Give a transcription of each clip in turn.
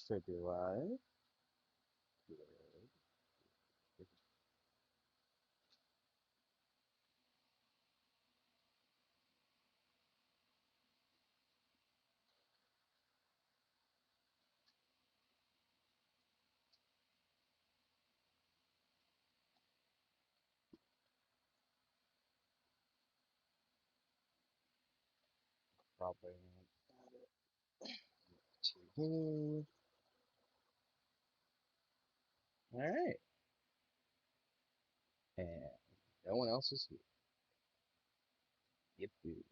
So do I. Good. Probably to here. Alright. And no one else is here. Yippee.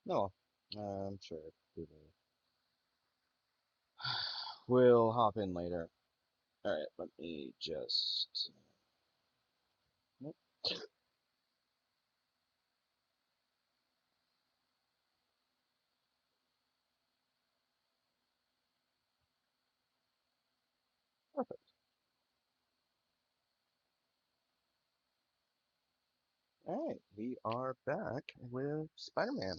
No, I'm sure we'll hop in later. Alright, let me just. Nope. Perfect. Alright, we are back with Spider-Man.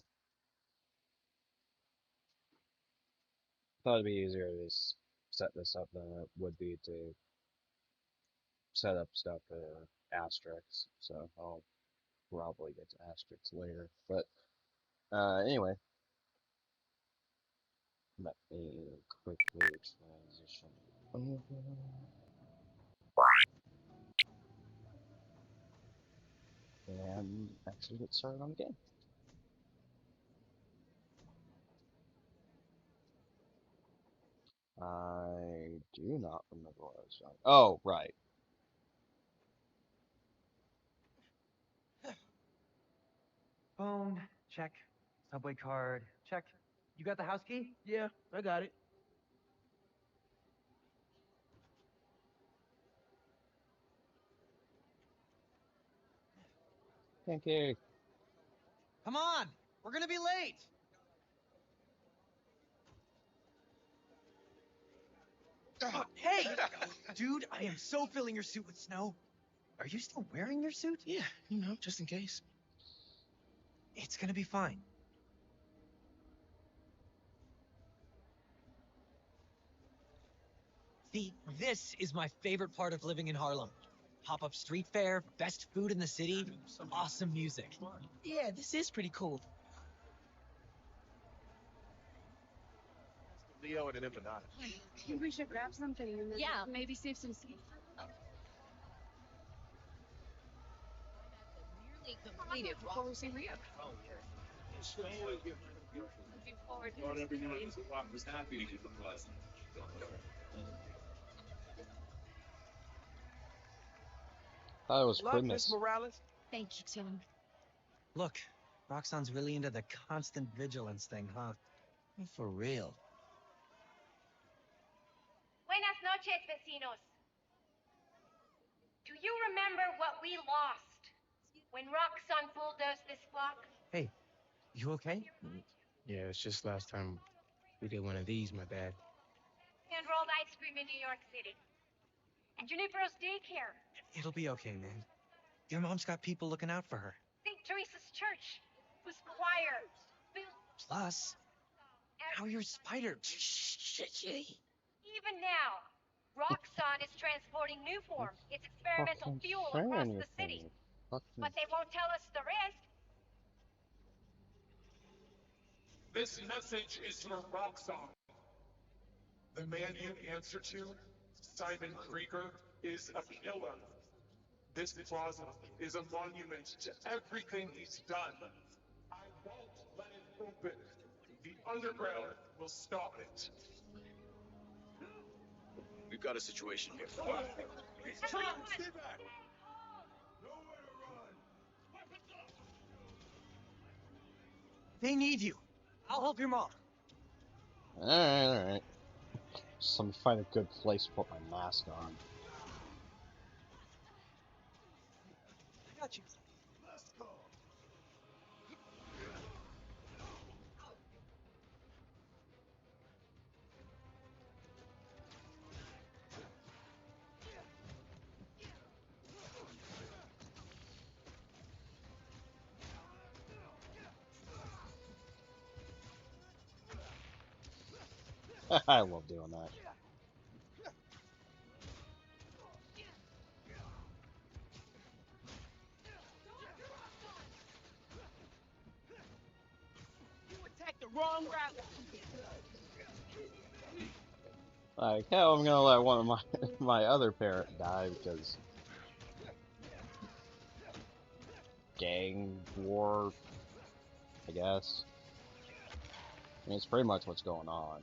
Thought it'd be easier to just set this up than it would be to set up stuff for Asterix. So I'll probably get to Asterix later. But anyway, let me quickly transition over and actually get started on the game. I do not remember what I was doing. Oh, right. Phone, check. Subway card, check. You got the house key? Yeah, I got it. Pancake. Come on! We're gonna be late! Hey! Dude, I am so filling your suit with snow. Are you still wearing your suit? Yeah, just in case. It's gonna be fine. See, this is my favorite part of living in Harlem. Pop-up street fair, best food in the city, awesome music. Yeah, this is pretty cool. Leo and an empanada. I think we should grab something and then maybe save some seats. Nearly completed Before we see Rio. Oh, yeah. Looking forward to Not this. everyone in the block was happy to get the present. Thought it was Luck, Miss Christmas. Morales. Thank you, Tim. Look, Roxxon's really into the constant vigilance thing, huh? For real. Buenas noches, vecinos. Do you remember what we lost when Roxxon bulldozed this block? Hey, you okay? Yeah, it's just last time we did one of these, my bad. And rolled ice cream in New York City. And Junipero's daycare. It'll be okay, man. Your mom's got people looking out for her. St. Teresa's church. Whose choir built. Plus, now you're Spider. Even now, Roxxon is transporting new form, its experimental Fucking fuel say across the city. anything. Fucking. But they won't tell us the rest. This message is for Roxxon. The man you answer to, Simon Krieger, is a killer. This plaza is a monument to everything he's done. I won't let it open. The underground will stop it. We've got a situation here. Stay back! Nowhere to run! Weapons up! They need you. I'll help your mom. Alright. Just let me find a good place to put my mask on. I got you. Let's go! I love doing that. You attacked the wrong route. Like, hell, I'm gonna let one of my my other parent die because gang war, I guess. I mean, it's pretty much what's going on.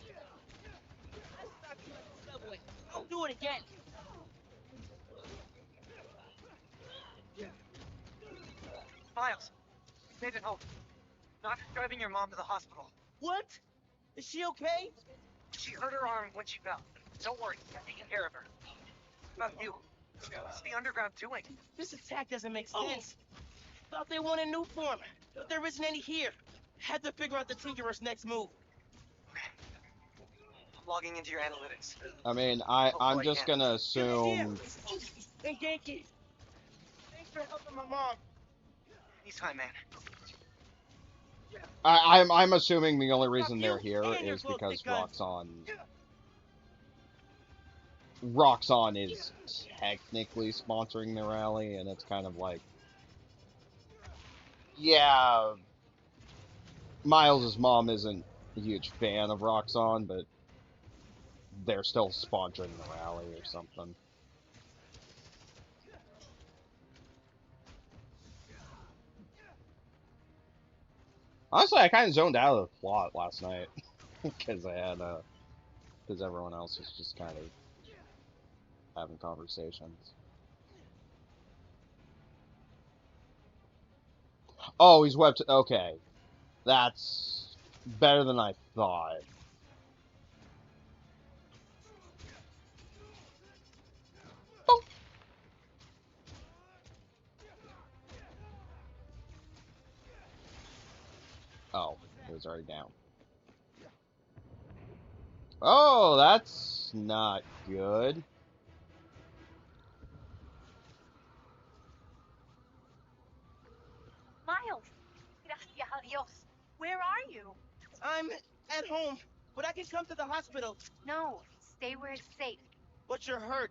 I stopped you at the subway. Don't do it again. Miles, we made it home. Not driving your mom to the hospital. What? Is she okay? She hurt her arm when she fell. Don't worry, I'm taking care of her. What about you? What's the underground doing? This attack doesn't make sense. Thought they wanted new form, but there isn't any here. Had to figure out the Tinkerer's next move. I'm logging into your analytics. I mean, Hopefully I'm I just can. gonna Good idea. assume. Hey, Genki. Thanks for helping my mom. Anytime, man. I'm assuming the only Fuck reason you they're here and your is glow because stick gun. Roxxon is technically sponsoring the rally, and it's kind of like, yeah, Miles' mom isn't a huge fan of Roxxon, but they're still sponsoring the rally or something. Honestly, I kind of zoned out of the plot last night because because everyone else was just kind of having conversations. Oh, he's webbed. Okay, that's better than I thought. Boom. Oh, it was already down. Oh, that's not good. Miles, gracias a Dios. Where are you? I'm at home, but I can come to the hospital. No, stay where it's safe. But you're hurt.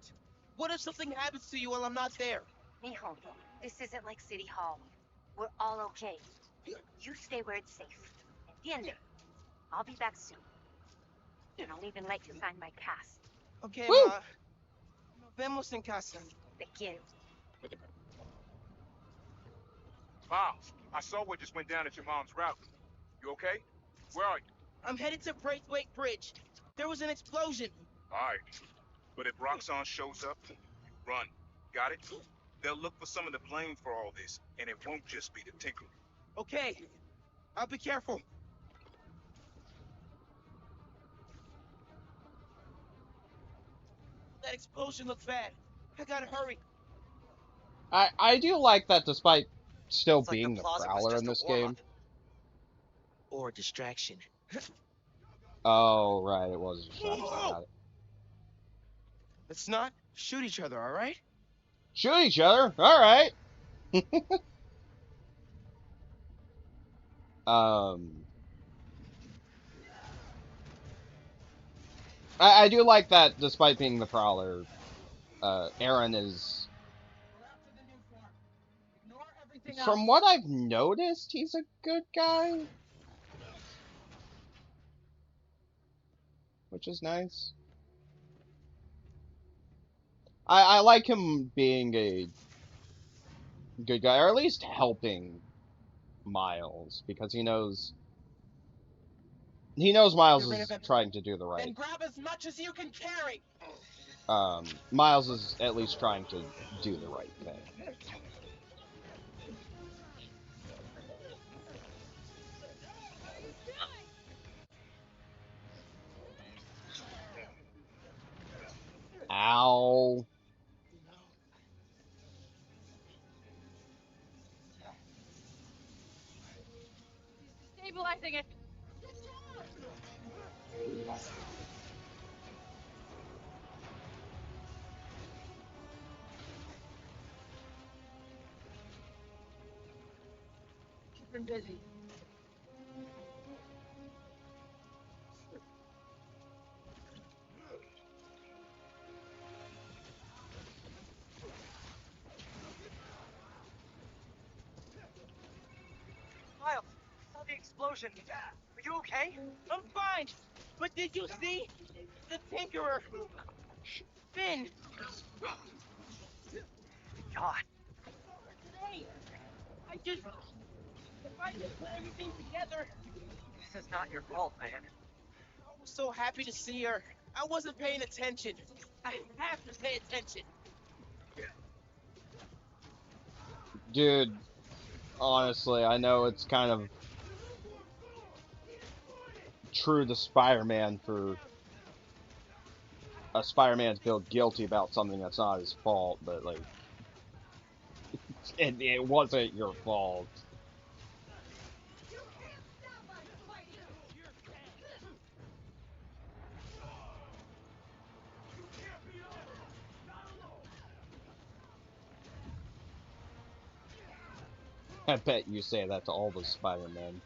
What if something happens to you while I'm not there? Mijo, this isn't like City Hall. We're all okay. You stay where it's safe. Entiende? I'll be back soon. And I'll even let you sign my cast. Okay, Woo! ma. Nos vemos en casa. Te quiero. Miles, I saw what just went down at your mom's route. You okay? Where are you? I'm headed to Braithwaite Bridge. There was an explosion. Alright. But if Roxxon shows up, you run. Got it? They'll look for some of the blame for all this, and it won't just be the Tinker. Okay. I'll be careful. That explosion looked bad. I gotta hurry. I do like that despite still It's like the being the plaza was prowler just in a this warm-up. game. Or a distraction. Oh, right, it was a distraction. Whoa! Got it. Let's not shoot each other, all right? Shoot each other. All right. Um, I do like that despite being the prowler, Aaron is, from what I've noticed, he's a good guy, which is nice. I like him being a good guy, or at least helping Miles, because he knows Miles Get rid of is him. trying to do the Then right. grab as much as you can carry. Miles is at least trying to do the right thing. Ow. Stabilizing it. Keep him busy. explosion. Are you okay? I'm fine. But did you see the Tinkerer? Finn. God. Hey, if I just put everything together. This is not your fault, man. I was so happy to see her. I wasn't paying attention. I have to pay attention. Dude, honestly, I know it's kind of true to Spider-Man for a Spider-Man to feel guilty about something that's not his fault, but like, it wasn't your fault. I bet you say that to all the Spider-Men.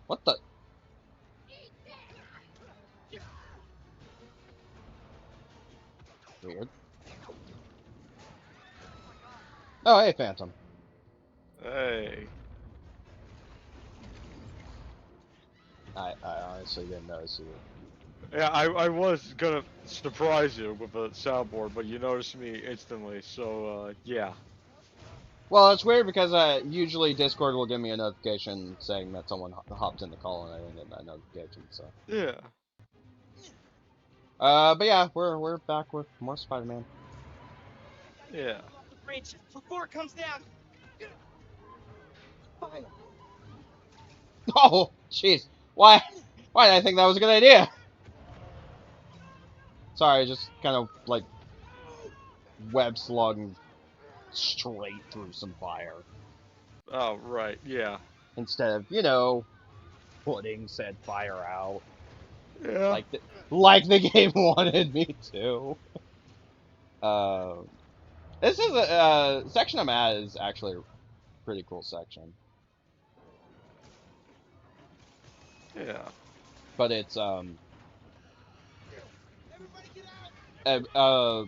What the? Weird. Oh, hey, Phantom. Hey. I honestly didn't notice you. Yeah, I was gonna surprise you with a soundboard, but you noticed me instantly, so, yeah. Well, it's weird because usually Discord will give me a notification saying that someone hopped in the call, and I didn't get that notification. So, Yeah. but yeah, we're back with more Spider-Man. Yeah. Off the bridge before it comes down. Fine. Oh, jeez, why did I think that was a good idea? Sorry, just kind of like web slung straight through some fire Oh, right, yeah. instead of putting said fire out Yeah. like the game wanted me to. Um, this is a section I'm at is actually a pretty cool section, Yeah. but it's Everybody get out. uh, uh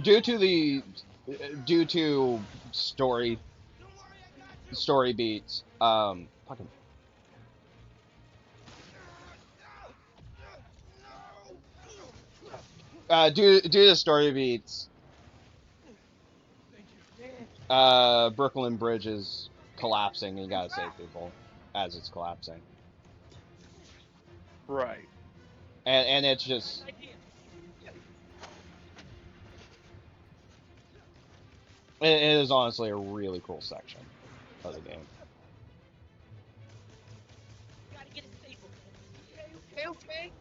due to the due to Don't worry, I got you. story beats fucking due to story beats Brooklyn Bridge is collapsing and you gotta save people as it's collapsing, Right. and it's just Good idea. it is honestly a really cool section of the game. Gotta get it stable. Okay.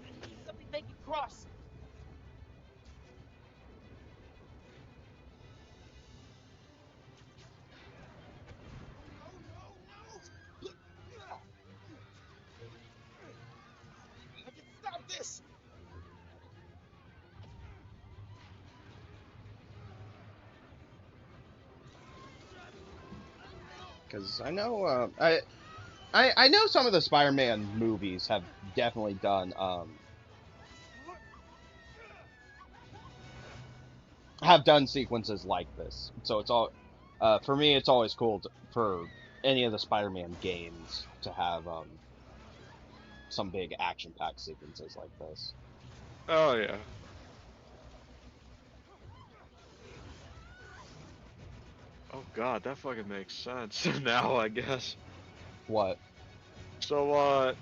I need something they can cross. No. I can stop this. Because I know I know some of the Spider-Man movies have done sequences like this. So it's all for me it's always cool for any of the Spider-Man games to have some big action-packed sequences like this. Oh, yeah. Oh god, that fucking makes sense now, I guess. What? So,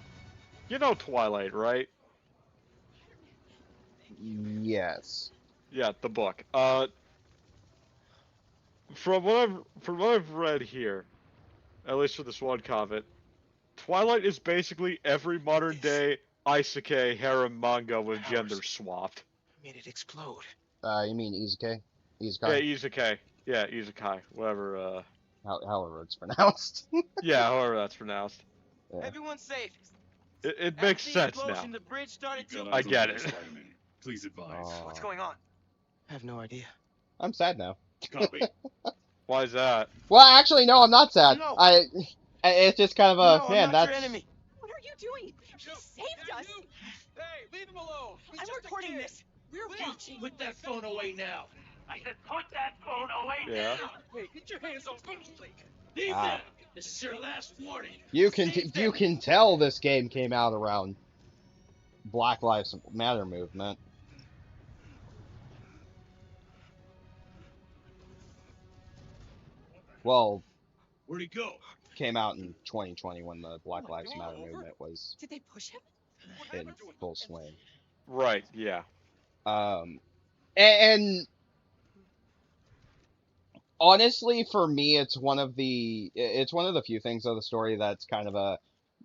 you know Twilight, right? Yes. Yeah, the book. From what I've read here, at least for this one comment, Twilight is basically every modern day isekai harem manga with gender swapped. Made it explode. You mean Izukai? Yeah, Izukai? isekai. Yeah, isekai. Whatever. However it's pronounced. Yeah, however that's pronounced. Yeah. Everyone's safe. It makes After the sense now. explosion, the bridge started to. I get it. Spider-Man. Please advise. What's Aw. going on? I have no idea. I'm sad now. Copy. Why is that? Well, actually, no, I'm not sad. No. It's just kind of No, a I'm man. not your That's enemy. What are you doing? He saved us. Hey, leave him alone. I'm recording this. We're watching. Put that phone away now. I said put that phone away Yeah. now. Hey, get your hands off me. Ethan, this is your last warning. you Save them. can tell this game came out around Black Lives Matter movement. Well, Where'd he go? came out in 2020 when the Black Oh, Lives you're Matter all over. movement was Did they push him? in full swing. Right. Yeah. And honestly, for me, it's one of the few things of the story that's kind of a,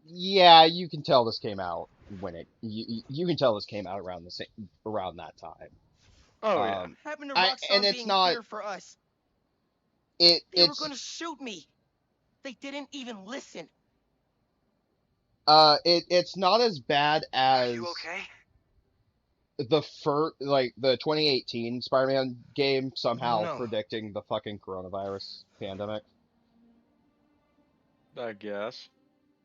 yeah, you can tell this came out when you can tell this came out around around that time. Oh yeah. Happened to and Roxxon it's being not here for us. They were It's gonna shoot me. They didn't even listen. it's not as bad as You okay? the 2018 Spider-Man game somehow No. predicting the fucking coronavirus pandemic. I guess.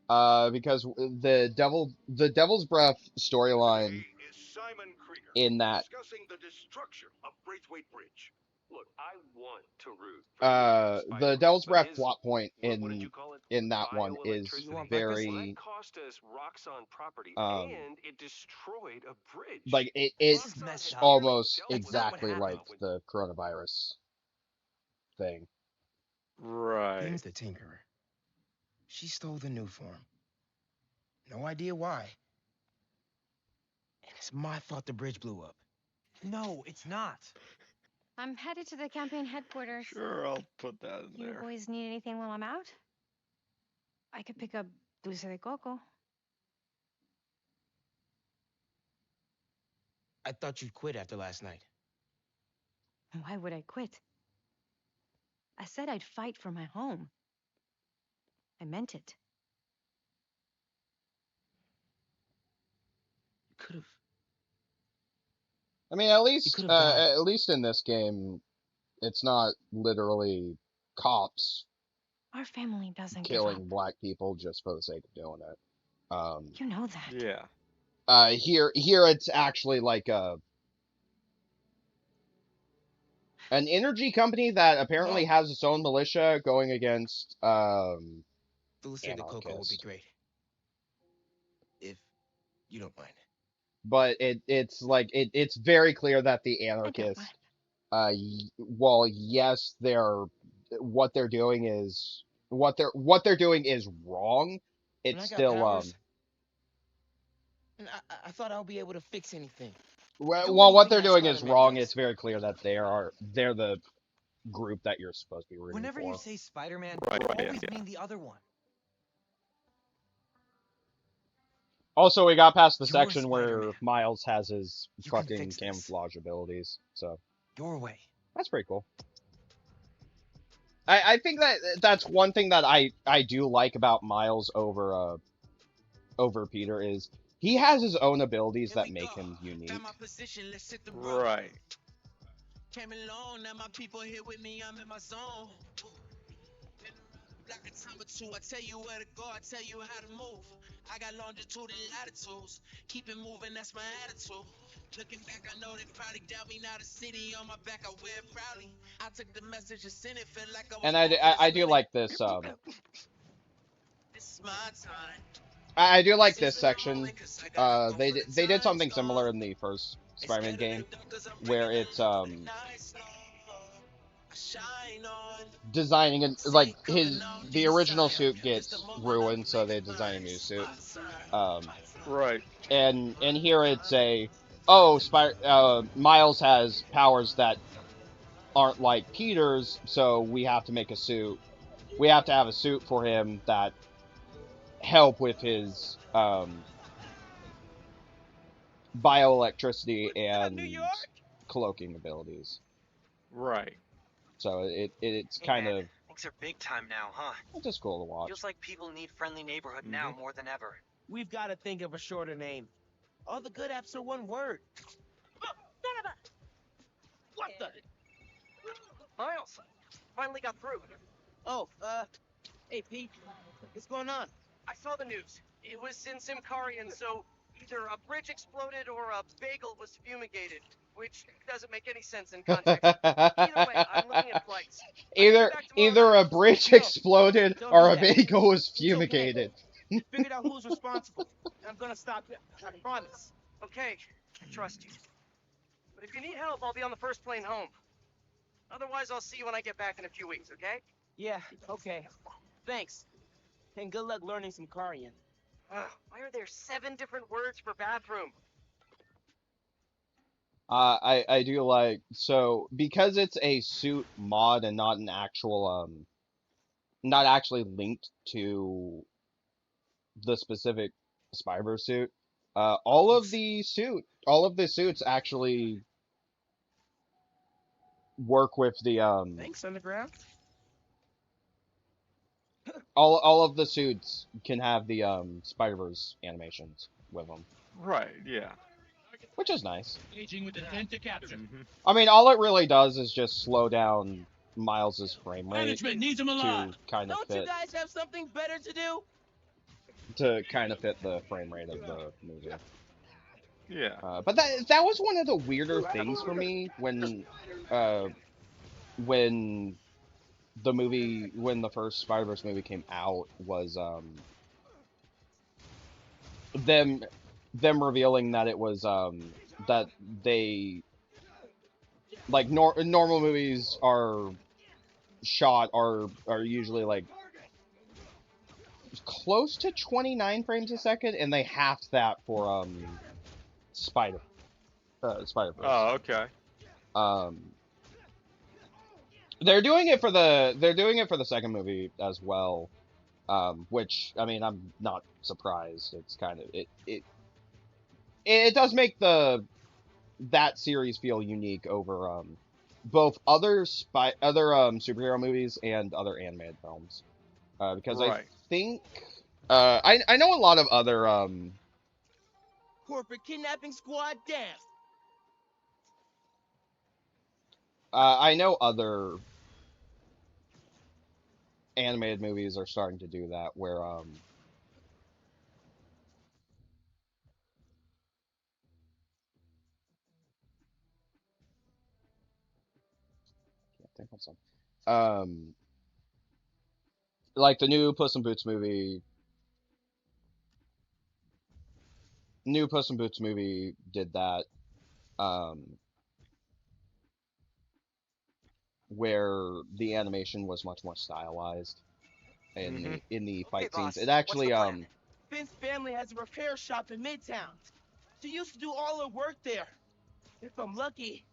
Because the Devil's Breath storyline Is Simon Krieger in that discussing the destruction of Braithwaite Bridge. Look, I want to root for the Devil's Breath plot point what did you in call it? that one is You want breakfast? Well, very that cost us Roxxon property, um and it destroyed a bridge. like This it's is messed up. almost That's not what exactly like happened. the coronavirus thing. Right. Beam's the Tinkerer. She stole the new form. No idea why. And it's my fault the bridge blew up. No, it's not. I'm headed to the campaign headquarters. Sure, I'll put that in You there. boys need anything while I'm out? I could pick up dulce de coco. I thought you'd quit after last night. Why would I quit? I said I'd fight for my home. I meant it. You could have. I mean, at least could've died. at least in this game, it's not literally cops Our family doesn't killing give up. black people just for the sake of doing it. You know that. Yeah. Here it's actually like an energy company that apparently has its own militia going against Dulce de coco would be anarchists. great. If you don't mind. But it's like it's very clear that the I don't anarchists, mind. while yes, what they're doing is wrong. When It's I got still powers, and I thought I'll be able to fix anything. while what they're anything doing that is Spider-Man wrong. does. It's very clear that they're the group that you're supposed to be rooting Whenever for. you say Spider-Man, Right, you yeah, always yeah. mean the other one. Also, we got past the You're section where Spider-Man. Miles has his You can fucking fix this. camouflage abilities, so Your way. that's pretty cool. I think that's one thing that I do like about Miles over Peter is he has his own abilities that make him unique. Right. Came along, now my people here with me, I'm in my zone. Like a time or two, I tell you where to go, I tell you how to move. I got longitude and latitudes, keep it moving, that's my attitude. Looking back, I know they probably doubt me, now the city on my back, I wear it proudly. I took the message and sent it, feel like I was And born with I a do spelling. like this This is my time. I do like this section. They did something similar in the first Spider-Man game, where it's designing and like the original suit gets ruined, so they design a new suit. Right. And here it's Miles has powers that aren't like Peter's, so we have to make a suit. We have to have a suit for him that help with his bioelectricity and cloaking abilities. Right. So it's Hey kind man, of things are big time now, huh? it's just cool to watch. Feels like people need friendly neighborhood now more than ever. We've got to think of a shorter name. All the good apps are one word. What the? Miles, finally got through. Oh, hey Pete, what's going on? I saw the news. It was in Simkarian, so either a bridge exploded or a bagel was fumigated, which doesn't make any sense in context. Either way, I'm looking at flights. Either a bridge No, exploded don't or do a that. bagel was It's okay. fumigated. We figured out who's responsible. I'm gonna stop you. I promise. Okay, I trust you. But if you need help, I'll be on the first plane home. Otherwise, I'll see you when I get back in a few weeks, okay? Yeah, okay. Thanks. And good luck learning some Karian. Why are there 7 different words for bathroom? I do like so because it's a suit mod and not an actual not actually linked to the specific Spider suit. All of the suits actually work with the Thanks, Underground. all of the suits can have the Spider-Verse animations with them, Right. Yeah. which is nice. Aging with intent to capture. I mean, all it really does is just slow down Miles's frame rate Management needs him alive. to kind of Don't you guys have something better to do? fit the frame rate of the movie. Yeah. But that was one of the weirder things for me when when the first Spider-Verse movie came out was them revealing that it was that they like normal movies are usually like close to 29 frames a second, and they halved that for Spider-Verse. Oh, okay. They're doing it for the second movie as well, which I mean I'm not surprised. It's kind of it does make that series feel unique over both other superhero movies and other animated films, because Right. I think I know a lot of other Corporate kidnapping squad down. I know other animated movies are starting to do that where can't think of some like the new Puss in Boots movie. New Puss in Boots movie did that, where the animation was much more stylized in the fight scenes. It actually Finn's family has a repair shop in Midtown. She used to do all her work there. If I'm lucky,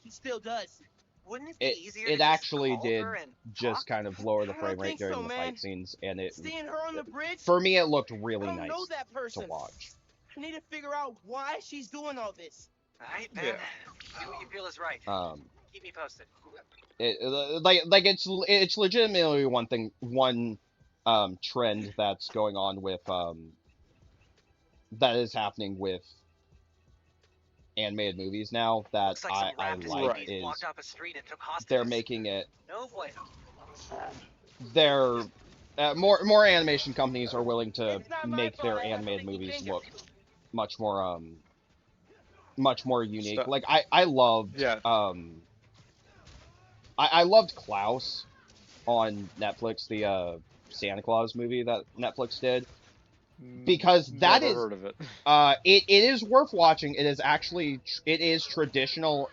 she still does. Wouldn't it be easier it to actually just call did her and just talk? kind of lower the I frame don't rate think during so, the man. fight scenes, and Seeing her on the bridge, for me it looked I really don't nice know that to person. watch. I need to figure out why she's doing all this. Alright, man. Yeah. Do what you feel is right. Keep me posted. Like it's legitimately one trend that's going on with that is happening with animated movies now that Looks like some I rapt like SUVs is blocked off a street and took hostages. they're making it No bueno. they're more animation companies are willing to It's not my make fault their I have a animated leaky movies finger. look much more unique. So- Like I loved Yeah. I loved Klaus on Netflix, the Santa Claus movie that Netflix did, because that Never is heard of it. it is worth watching. It is actually it is traditional.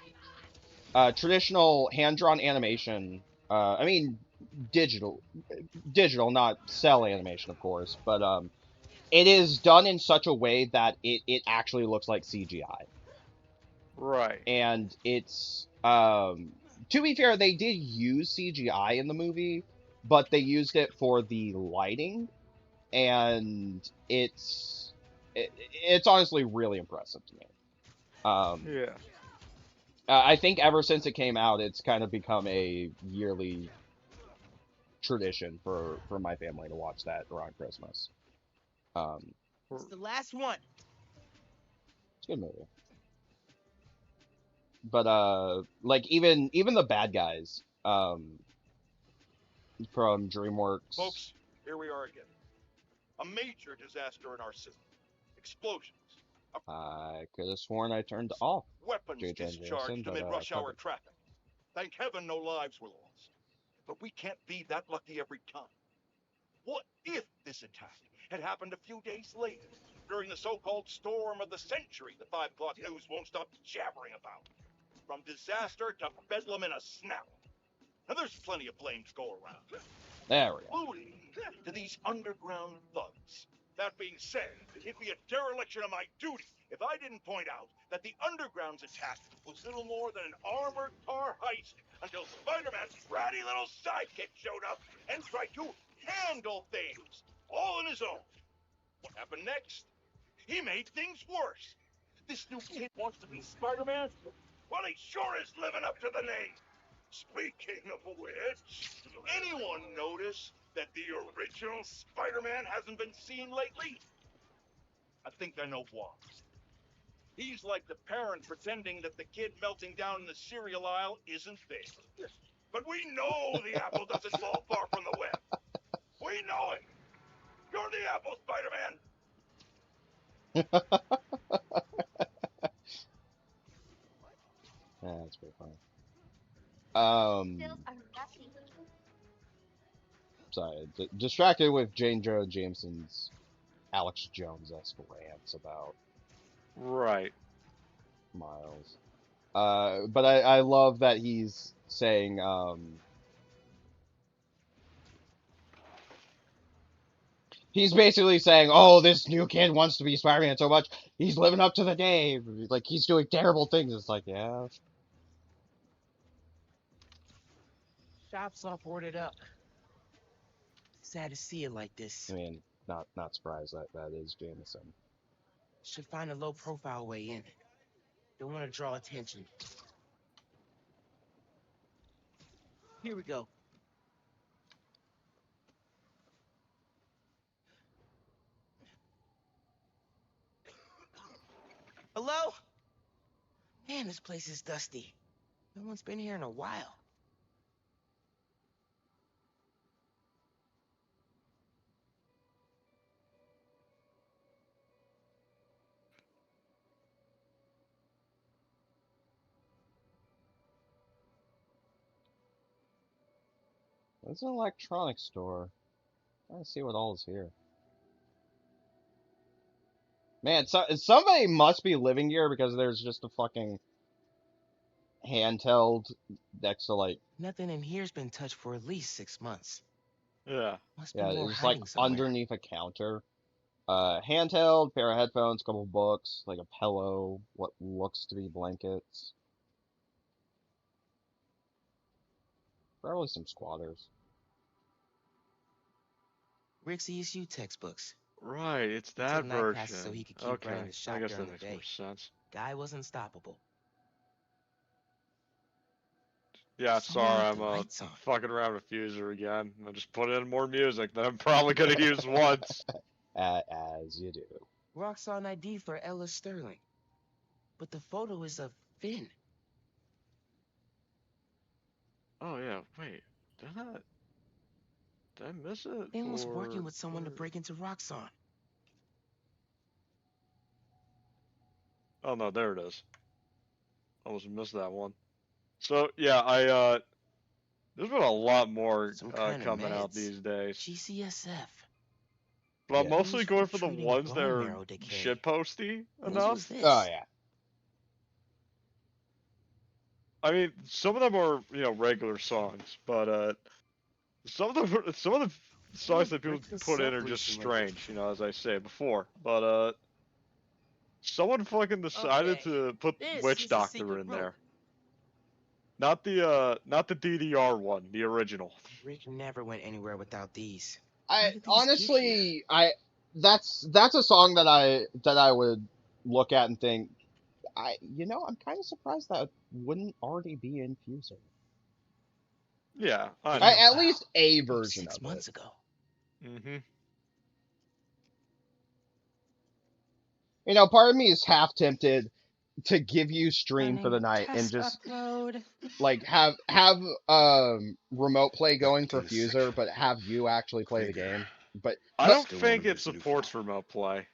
traditional hand-drawn animation. I mean, digital, not cell animation, of course, but it is done in such a way that it actually looks like CGI. Right. And it's to be fair, they did use CGI in the movie, but they used it for the lighting, and it's honestly really impressive to me. Um, Yeah. I think ever since it came out, it's kind of become a yearly tradition for my family to watch that around Christmas. Um, It's the last one. it's a good movie. But like even the bad guys from DreamWorks. Folks, here we are again. A major disaster in our system. Explosions. I could have sworn I turned off Weapons J.J. Jameson, discharged but amid rush hour covered. traffic. Thank heaven no lives were lost. But we can't be that lucky every time. What if this attack had happened a few days later, during the so-called storm of the century the 5 o'clock news won't stop jabbering about? From disaster to bedlam in a snap. Now there's plenty of blame to go around, There we go. including to these underground thugs. That being said, it'd be a dereliction of my duty if I didn't point out that the Underground's attack was little more than an armored car heist until Spider-Man's bratty little sidekick showed up and tried to handle things all on his own. What happened next? He made things worse. This new kid wants to be Spider-Man? Well, he sure is living up to the name. Speaking of which, anyone notice that the original Spider-Man hasn't been seen lately? I think I know why. He's like the parent pretending that the kid melting down in the cereal aisle isn't there. But we know the apple doesn't fall far from the web. We know it. You're the apple, Spider-Man. Yeah, that's pretty funny. Bills Um, are messy. sorry, distracted with Jane Joe Jameson's Alex Jones-esque rants about Right. Miles. But I love that he's saying he's basically saying, "Oh, this new kid wants to be Spider-Man so much, he's living up to the name. Like he's doing terrible things." It's like, yeah, Shop's all boarded up. Sad to see it like I this. mean, not surprised that that is Jameson. Should find a low-profile way in. Don't want to draw attention. Here we go. Hello? Man, this place is dusty. No one's been here in a while. It's an electronics store. Let's see what all is here. Man, somebody must be living here because there's just a fucking handheld next to like, Nothing in here's been touched for at least 6 months. Yeah. Must be yeah, more it's like hiding somewhere. underneath a counter. Handheld, pair of headphones, couple books, like a pillow, what looks to be blankets. Probably some squatters. Rick's ESU textbooks. Right, it's He took that night classes so version. he could keep running Okay, the I shop guess during that the makes more day. sense. Guy was unstoppable. Yeah, Someone sorry, left I'm the lights on. fucking around with Fuser again. I just put in more music that I'm probably gonna use once. As you do. Roxxon ID for Ella Sterling. But the photo is of Finn. Oh yeah, wait, did I did I miss it? Finn was working Or with someone to break into Roxxon. oh no, there it is. Almost missed that one. So yeah, there's been a lot more Some kind of coming out meds. these days. GCSF. But I'm Yeah. mostly Used for going for the treating ones that bone are marrow decay. shitposty Whose was enough. Oh this? yeah. I mean, some of them are regular songs, but some of the songs that people Break this put in up are just recently. strange, as I say before. But someone fucking decided Okay, to put this Witch is the Doctor secret in room. there. Not the DDR one, the original. Rick never went anywhere without these. How I did these get here? honestly, that's a song that I would look at and think, I'm kind of surprised that wouldn't already be in Fuser. Yeah, I You know. know, At least a that was version of 6 it. months ago. Mm-hmm. Part of me is half tempted to give you stream for Running the night and test just upload. like have remote play going for Palpatine is sick. Fuser, but have you actually play the Krieger, game. But I but don't still think wanted it his new form. supports remote play.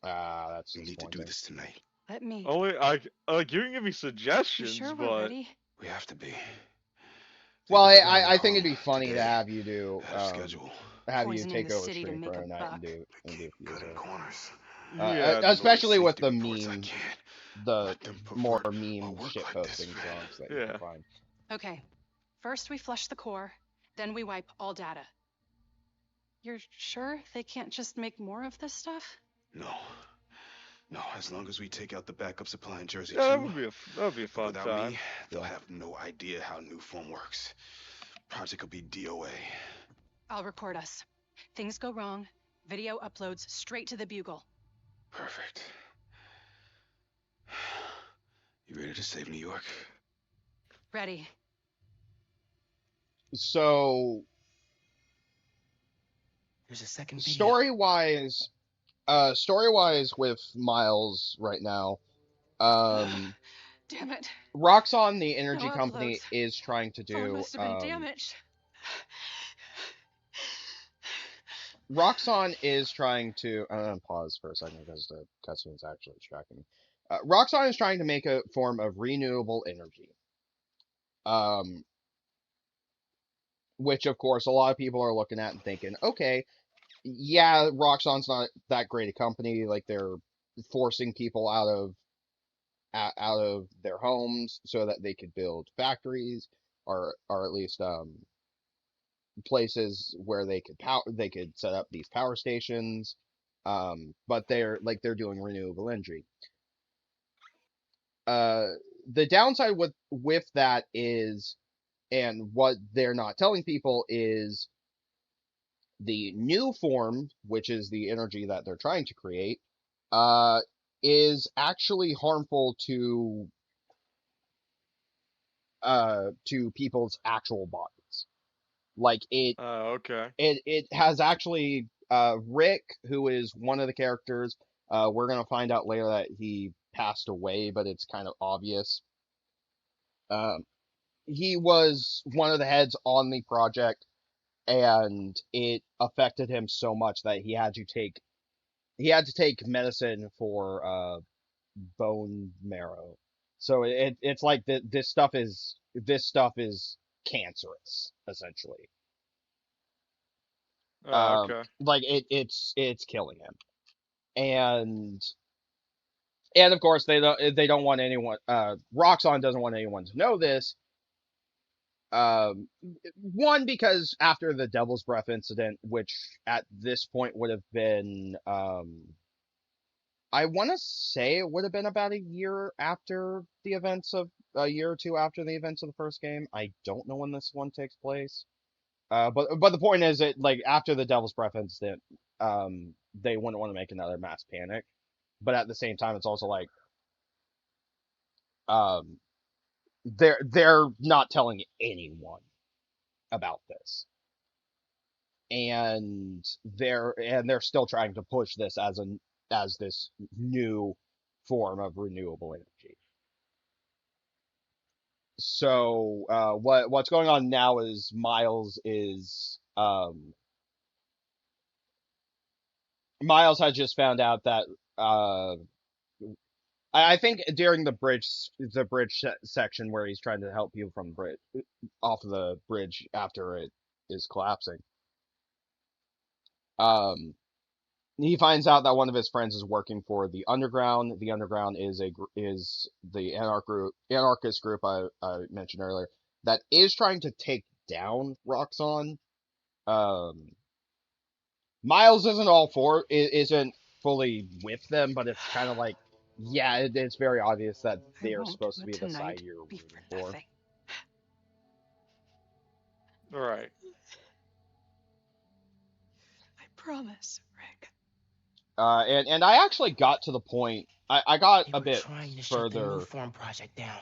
that's We need to do disappointing. this tonight. Let me. Only you can give me You suggestions, sure we're but ready? We have to be. Well, They've been planning I it think all it'd be funny to today, have ahead of schedule. you Poisoning take the over city to stream make for a a night buck. and do Keep cutting Fuser. corners. yeah, I know these Especially with safety the reports I can't the let them more pervert a meme work shit like this, posting Fred. songs that you can yeah. find. Okay. First we flush the core, then we wipe all data. You're sure they can't just make more of this stuff? No. No, as long as we take out the backup supply in Jersey Yeah, too. that would be a fun Without me, time. they'll Yeah. have no idea how new form works. Project will be DOA. I'll record us. Things go wrong, video uploads straight to the Bugle. Perfect. You ready to save New York? Ready. So There's a second video. story wise with Miles right now, Damn it. Roxxon, the No energy company, uploads. is trying to Phone do must have been damaged. Roxxon is trying to pause for a second because the cutscene's actually distracting me. Roxxon is trying to make a form of renewable energy. Um, which of course a lot of people are looking at and thinking, okay, yeah, Roxxon's not that great a company. Like they're forcing people out of their homes so that they could build factories or at least places where they could set up these power stations. But they're doing renewable energy. Uh, the downside with that is, and what they're not telling people is the new form, which is the energy that they're trying to create, uh, is actually harmful to people's actual bodies. Like Okay. it has actually Rick, who is one of the characters, we're gonna find out later that he passed away, but it's kind of obvious. Um, he was one of the heads on the project, and it affected him so much that he had to take medicine for bone marrow. So it's like this stuff is cancerous essentially. Okay. Like it's killing him, and of course they don't want anyone. Roxxon doesn't want anyone to know this. Um, One, because after the Devil's Breath incident, which at this point would have been I want to say it would have been about a year or two after the events of the first game. I don't know when this one takes place. But the point is that like after the Devil's Breath incident, they wouldn't want to make another mass panic. But at the same time, it's also like um, they're not telling anyone about this, and they're still trying to push this as this new form of renewable energy. So what's going on now is Miles has just found out that uh I think during the bridge section where he's trying to help people from the bridge off of the bridge after it is collapsing. Um he finds out that one of his friends is working for the Underground. The Underground is the anarchist group I mentioned earlier that is trying to take down Roxxon. Um, Miles isn't all for isn't fully with them, but it's kind of like, yeah, it's very obvious that I they are won't supposed to let be the side tonight you're be for rooting for. nothing. Right. I promise, Rick. And I actually got to the point. I got They a were bit trying to shut the new further form project down.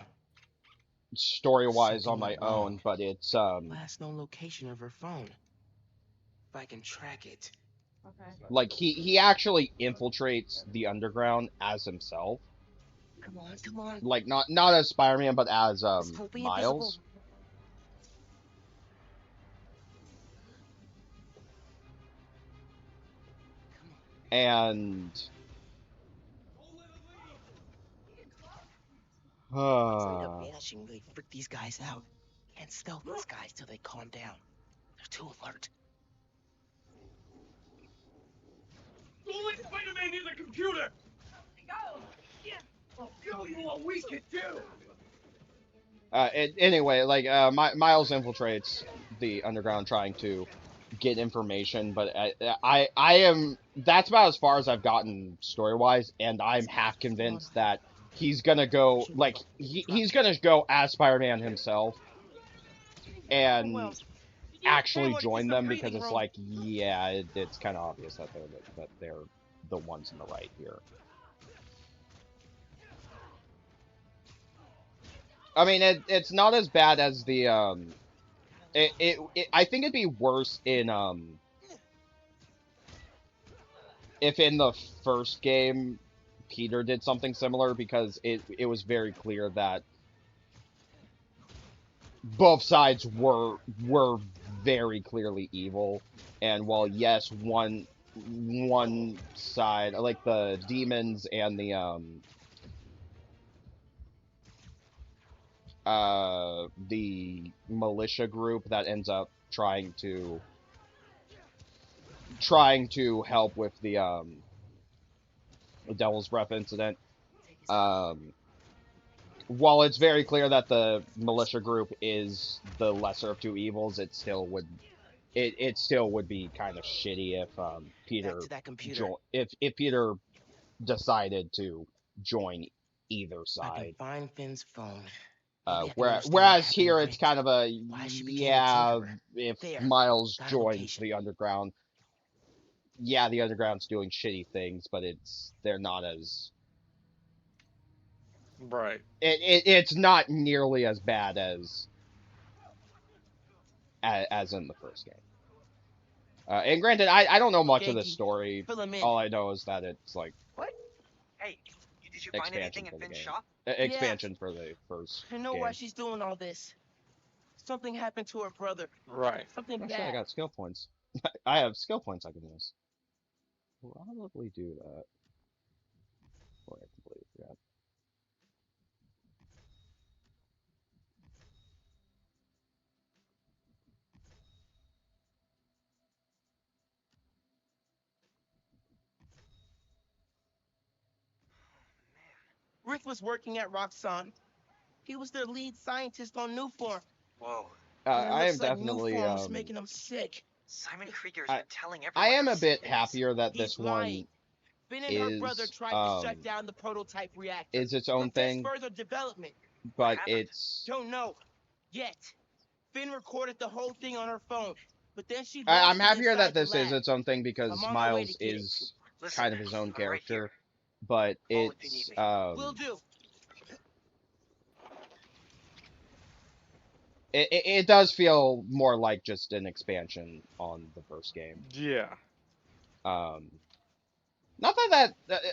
story wise Something on my went own, wrong. but it's Last known location of her phone. If I can track it. like he actually infiltrates the Underground as himself, Come on, come on. like not as Spider-Man, but as Just don't be invisible. Miles. Come on. And Straight up vanishing really freak these guys out. Can't stealth these guys till they calm down. They're too alert. Only Spider-Man needs a computer! I'll show you what we can do! anyway, like Miles infiltrates the Underground trying to get information, but I am that's about as far as I've gotten story wise, and I'm half convinced that he's gonna go like he's gonna go as Spider-Man himself and actually join them because it's like, yeah, it's kind of obvious that they're the ones in the right here. I mean, it's not as bad as the I think it'd be worse in if in the first game Peter did something similar, because it was very clear that both sides were very clearly evil, and while yes, one side, like the demons and the militia group that ends up trying to help with the Devil's Breath incident. While it's very clear that the militia group is the lesser of two evils, it still would be kind of shitty if Back Peter to that computer. if Peter decided to join either I can side. find Finn's phone. Maybe I can understand what Whereas happened to here it's Rick. kind of a, Why she became a yeah, tinkerer. if There. Miles Got a joins location. the Underground, yeah, the Underground's doing shitty things, but they're not as Right. it's not nearly as bad as in the first game. And granted, I don't know much of the Genki, story. fill him in. All I know is that it's like What? Hey, did you find expansion anything for in the Finn's game. shop? Expansion for the first I know game. why she's doing all this. Something happened to her brother. Right. Something Oh shit, I bad. got skill points. I have skill points I can use. We'll probably do that. Boy, I completely forgot. Rick was working at Roxxon. He was their lead scientist on Newform. Whoa. And it I am looks like definitely Newform's making him sick. Simon Krieger's I been telling I everyone am how a bit sick he is. happier that He's this lying. one Finn and her brother tried to shut down the prototype reactor. is its own Prevent thing, further development. What but happened? it's Don't know. Yet. Finn recorded the whole thing on her phone. But then she I'm lost it happier that inside the this is lab. its own thing I'm because on my way to Miles get it. is Listen, kind of his own I'm right here. character, but Call if you need it's me. Will do. it does feel more like just an expansion on the first game. Yeah. Not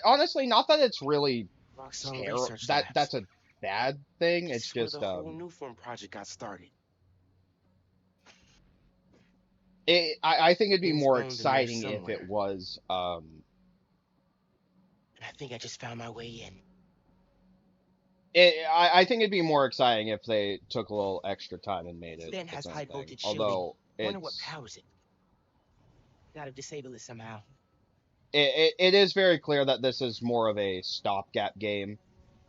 honestly, not that it's really Roxxon terrible. Research Labs. That's a bad thing. This It's is where just the whole Newform project got started. I think it'd be Finn's more phone's in there exciting if somewhere. it was And I think I just found my way in. I think it'd be more exciting if they took a little extra time and made it Stan its has own high thing. voltage shielding. Although Wonder what it's powers it. Gotta disable it somehow. it is very clear that this is more of a stopgap game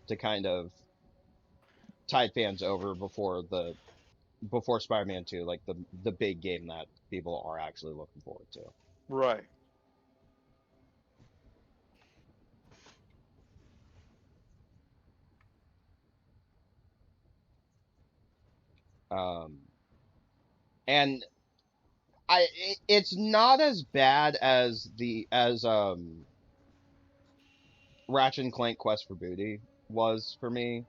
to kind of tide fans over before Spider-Man 2, like the big game that people are actually looking forward to. Right. Um, and it's not as bad as Ratchet and Clank Quest for Booty was for me,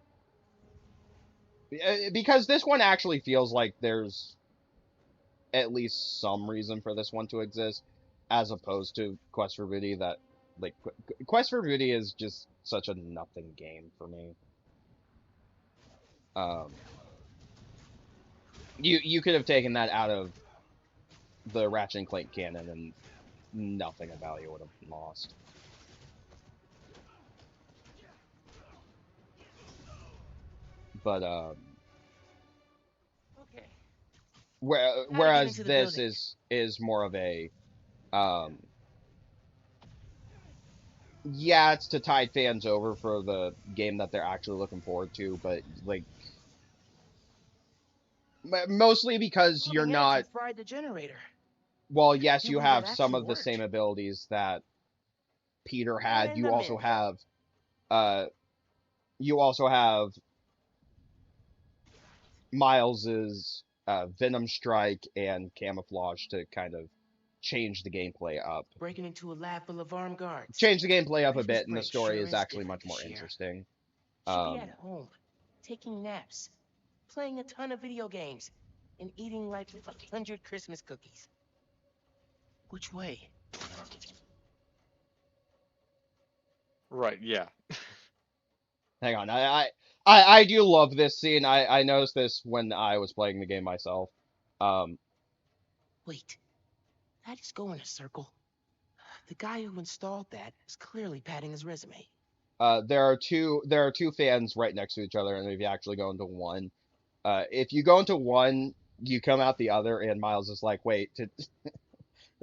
because this one actually feels like there's at least some reason for this one to exist, as opposed to Quest for Booty that like Quest for Booty is just such a nothing game for me. Um, you could have taken that out of the Ratchet and Clank canon and nothing of value would have been lost. But Okay. How to get whereas into the this building? is more of a um yeah, it's to tide fans over for the game that they're actually looking forward to, but like mostly because you're Plumbing actually not, fried the generator. well, yes, Can't you believe it have some actually of the same worked. abilities that Peter One had. in a minute. Uh you also have Miles's Venom Strike and Camouflage to kind of change the gameplay up. Breaking into a lab full of armed guards. Change the gameplay up a Christmas bit, and the break story sure is is actually different much more this year. interesting. Should be at home, taking naps, playing a ton of video games, and eating like 100 Christmas cookies. Which way? Right. Yeah. Hang on, I do love this scene. I noticed this when I was playing the game myself. Um, Wait, that is go in a circle. The guy who installed that is clearly padding his resume. there are two fans right next to each other, and if you actually go into one, if you go into one, you come out the other, and Miles is like, "Wait, did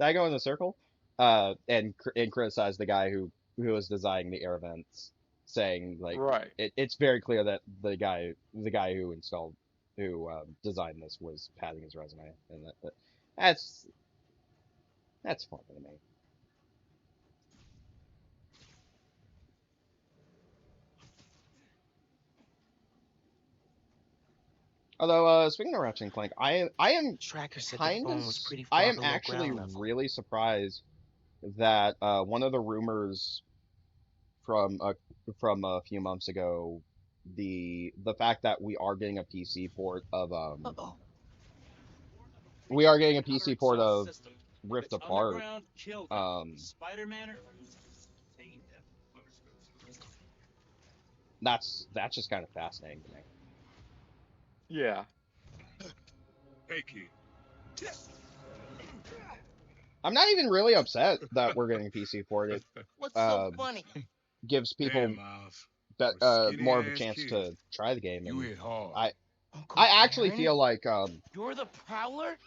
I go in a circle?" And criticize the guy who was designing the air vents, saying like Right. it's very clear that the guy who installed who designed this was padding his resume, and that's that's funny to me. Although, speaking of Ratchet and Clank, Tracker said the phone was pretty I far am below actually ground level. really surprised that one of the rumors from a few months ago, the fact that we are getting a PC port of Uh-oh. we are getting a Outer PC port exhaust of system. If Rift it's Apart. underground, kill them. Um, Spider-Man or contain them. that's just kind of fascinating to me. Yeah. Hey, kid. I'm not even really upset that we're getting a PC port. It What's so um, funny? gives people Damn, Miles. For a skinny more of a ass chance kid, to try the game, you and hit hard. Uncle I actually Aaron? feel like You're the prowler?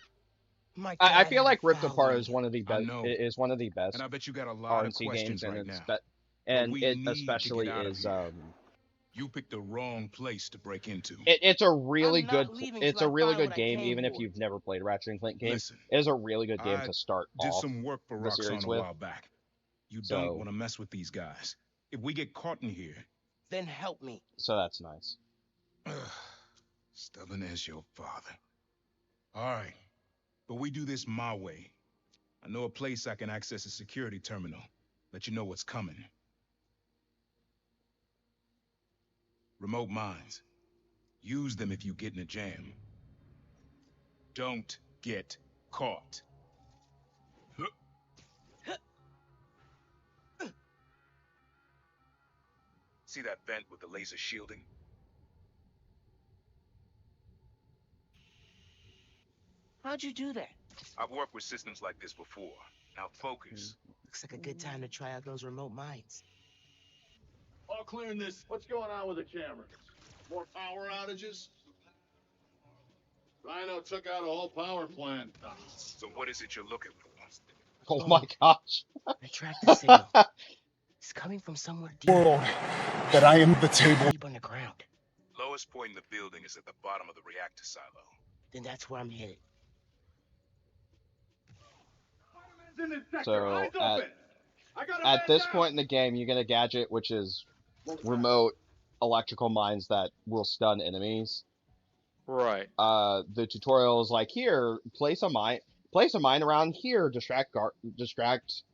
My I dad feel had a like Rift Apart foundry. is one of the I best know. is one of the And best I bet you got a lot of RNC games, questions and right now. But we it need to get especially out of is here. You picked the wrong place to break into. it's a really I'm good not leaving it's till a I really find good what I game, came even if for. you've never played a Ratchet and Clank game. Listen, It is a really good game I to start did off some work for the Roxxon series a with. while back. You don't So want to mess with these guys. If we get caught in here, Then help me. so that's nice. stubborn as your father. All right, but we do this my way. I know a place I can access a security terminal. Let you know what's coming. Remote mines. Use them if you get in a jam. Don't get caught. See that vent with the laser shielding? How'd you do that? I've worked with systems like this before. Now focus. Looks like a good time to try out those remote mines. All clearing this. What's going on with the cameras? More power outages? Rhino took out a whole power plant. So what is it you're looking for? Oh my gosh. I tracked the signal. It's coming from somewhere deep. World that I am the table. Deep underground. Lowest point in the building is at the bottom of the reactor silo. Then that's where I'm headed. So at this point in the game, you get a gadget which is remote electrical mines that will stun enemies. Right. The tutorial is like, here, place a mine around here, distract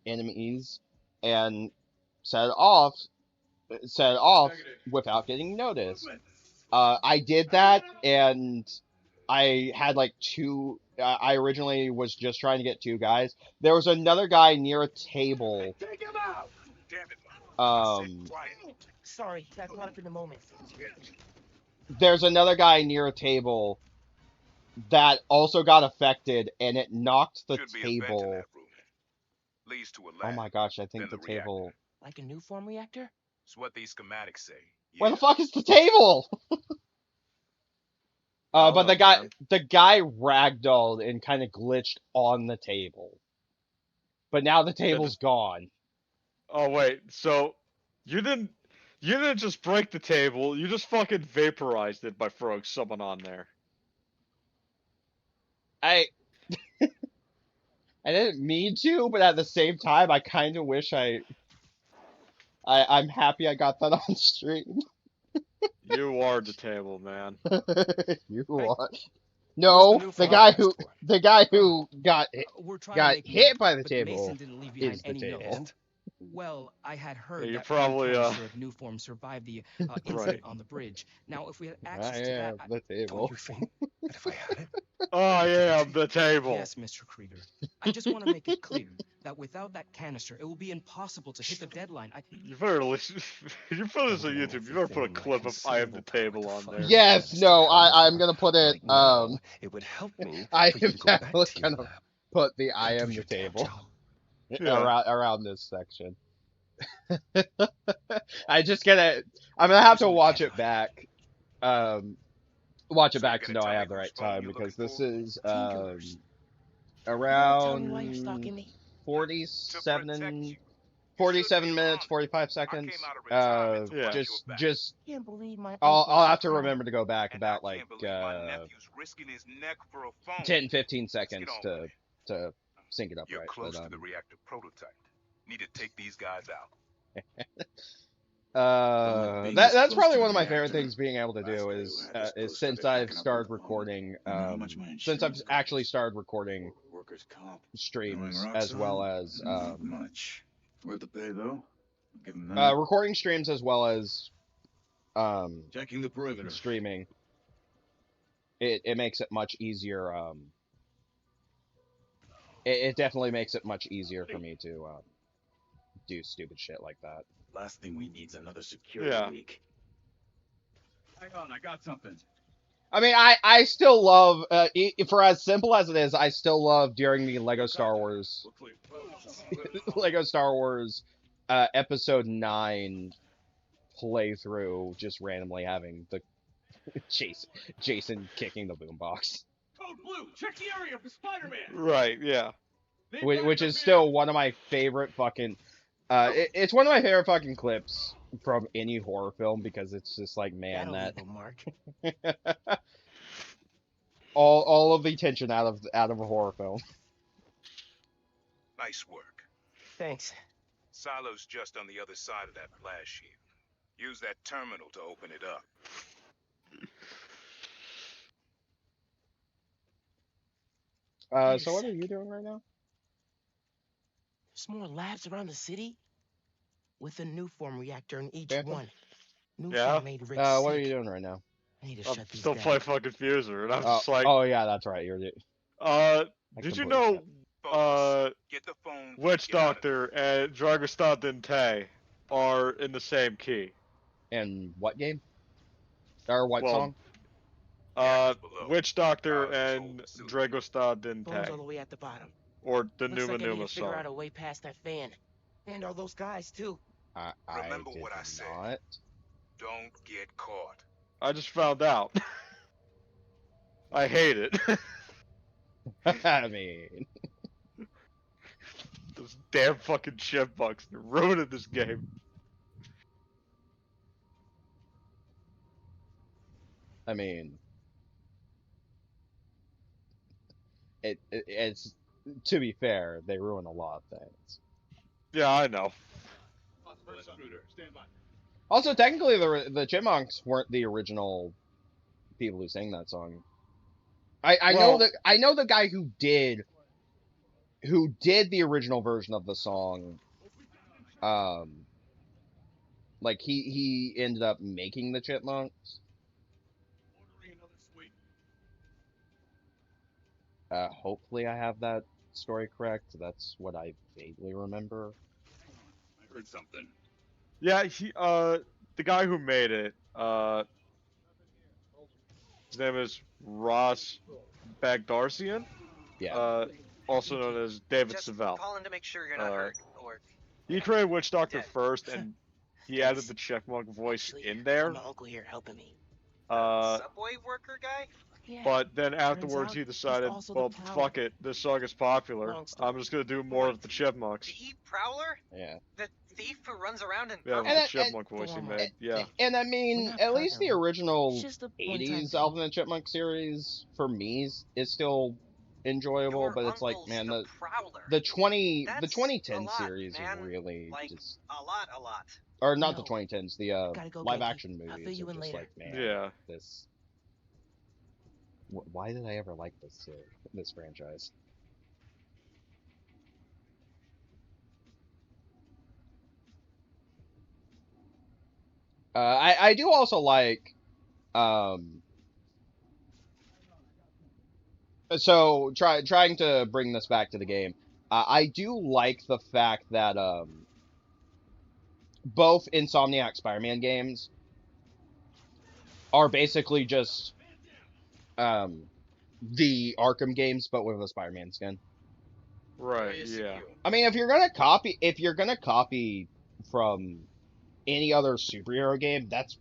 enemies, and set it off without getting noticed. I did that, and I had like two. I originally was just trying to get two guys. There was another guy near a table. Take him out! Damn it, I said quiet. Sorry, got caught up in the moment. There's another guy near a table that also got affected, and it knocked the Should be a vent in table. that room. Leads to a Oh lab. my gosh, I think then the the reactor. table. Like a new form reactor? It's what these schematics say. Where Yeah. the fuck is the table? But know, man. the guy ragdolled and kind of glitched on the table. But now the table's gone. Oh wait, so you didn't just break the table, you just fucking vaporized it by throwing someone on there. I didn't mean to, but at the same time, I kind of wish I'm happy I got that on stream. You are the table, man. You Hey, are. No, new the phone guy I who asked for? the guy who got We're trying to got make hit more, by the but table Mason didn't leave behind is the any table. notes. Well, I had heard Yeah, you that probably, one canister of new form survived the incident Right. on the bridge. Now, if we had I access to that, am the table. Don't you think that if I had it, Oh yeah, I'm the table. yes, Mr. Krieger. I just want to make it clear that without that canister, it will be impossible to hit the deadline. You better listen. You put this on YouTube. You better put a clip of I am the table on there. Yes, no, I'm gonna put it. right now, it would help me I for you am to go back definitely to your gonna lab put the I and do am the your damn table job. Yeah. around this section. I'm gonna have to watch it back. Watch it So you're back to gonna know tell I me have the whose right phone time you're because looking this for? is Tinkerers. You wanna tell me why you're around stalking me? To 47 protect you. You should 47 be minutes, around. 45 I seconds. came out of retirement to Yeah. watch your back. Just Can't believe my I'll uncle have to should remember to go back And about I like can't believe my nephew's risking his neck for a phone. 10 15 Let's get seconds on with it. to sync it up You're right. close But to the reactor prototype. Need to take these guys out. that's probably one of my favorite things being able to do is since I've started recording since I've actually started recording streams as well as much. Worth the pay though. Give him that. recording streams as well as Checking the perimeter. streaming. It makes it much easier. It definitely makes it much easier for me to do stupid shit like that. Last thing we need is another security leak. Hang on, I got something. I mean, I still love for as simple as it is, I still love during the Lego Star Wars episode 9 playthrough, just randomly having the Jason kicking the boombox. Code Blue, check the area for Spider-Man. Right. Yeah. Which is still one of my favorite fucking it's one of my favorite fucking clips from any horror film because it's just like, man, That'll that leave a mark. all of the tension out of a horror film. Nice work. Thanks. Silo's just on the other side of that blast shield. Use that terminal to open it up. So what are you doing right now? There's more labs around the city with a new form reactor in each Phantom? one. New Yeah? form made Rick What are sick. you doing right now? I need to I'm shut these still down. playing fucking Fuser, and I'm just like, oh yeah, that's right. You're did you completely know, Focus. Get the phone. Witch get out of Doctor and Dragostan Dente are in the same key? in what game? Or what Well, song? Witch Doctor Silas' and whole facility. Dragostan Phone's all Dente, the way at the bottom. or the Looks Numa like I need Numa to figure song. out a way past that fan. And all those guys, too. I Remember did what I said. not. Don't get caught. I just found out. I hate it. I mean, those damn fucking chipmunks. They're ruining this game. I mean, it's to be fair, they ruin a lot of things. Yeah, I know. Also, technically, the Chipmunks weren't the original people who sang that song. Well, I know the guy who did the original version of the song. Um, like he ended up making the Chipmunks. Hopefully, I have that story correct. That's what I vaguely remember. I heard something. yeah, the guy who made it, his name is Ross Bagdarsian, Yeah. uh, also known as David Just Savell. calling to make sure you're not Uh, hurt or he created Witch Doctor dead. first, and he added Thanks. the chipmunk voice Actually, in I got there. my uncle here helping me. Subway worker guy? Yeah. But then Turns afterwards out he he's decided, also the well, prowler. fuck it, this song is popular. Long I'm story. just gonna do more of the chipmunks. The Prowler? Yeah. The thief who runs around in Yeah, with purple? the And chipmunk voice he made. Yeah. and I We're mean, not at least the partnering. It's original just a one-time 80s thing. Alvin and the Chipmunk series for me is still enjoyable, Your but it's like, uncle's man, the Prowler. the 2010 That's a lot, series is man. really Like, just, a lot, a lot. or not the No. 2010s, the Gotta go, live Genki. action I'll fill movies you are in just later. like, man, Yeah. this why did I ever like this franchise? I do also like um so trying to bring this back to the game. I do like the fact that both Insomniac Spider-Man games are basically just um the Arkham games but with a Spider-Man skin. Right, yeah. I mean, if you're gonna copy from any other superhero game, that's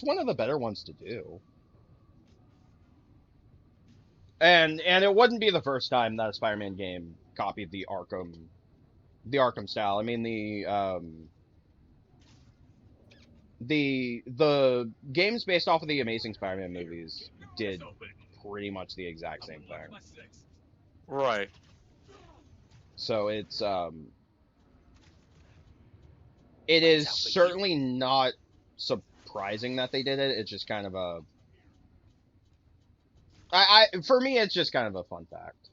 one of the better ones to do. And it wouldn't be the first time that a Spider-Man game copied the Arkham style. I mean, the games based off of the Amazing Spider-Man movies did pretty much the exact same thing. Right. So it Lights is out for you. certainly not surprising that they did it. It's just kind of a I for me it's just kind of a fun fact.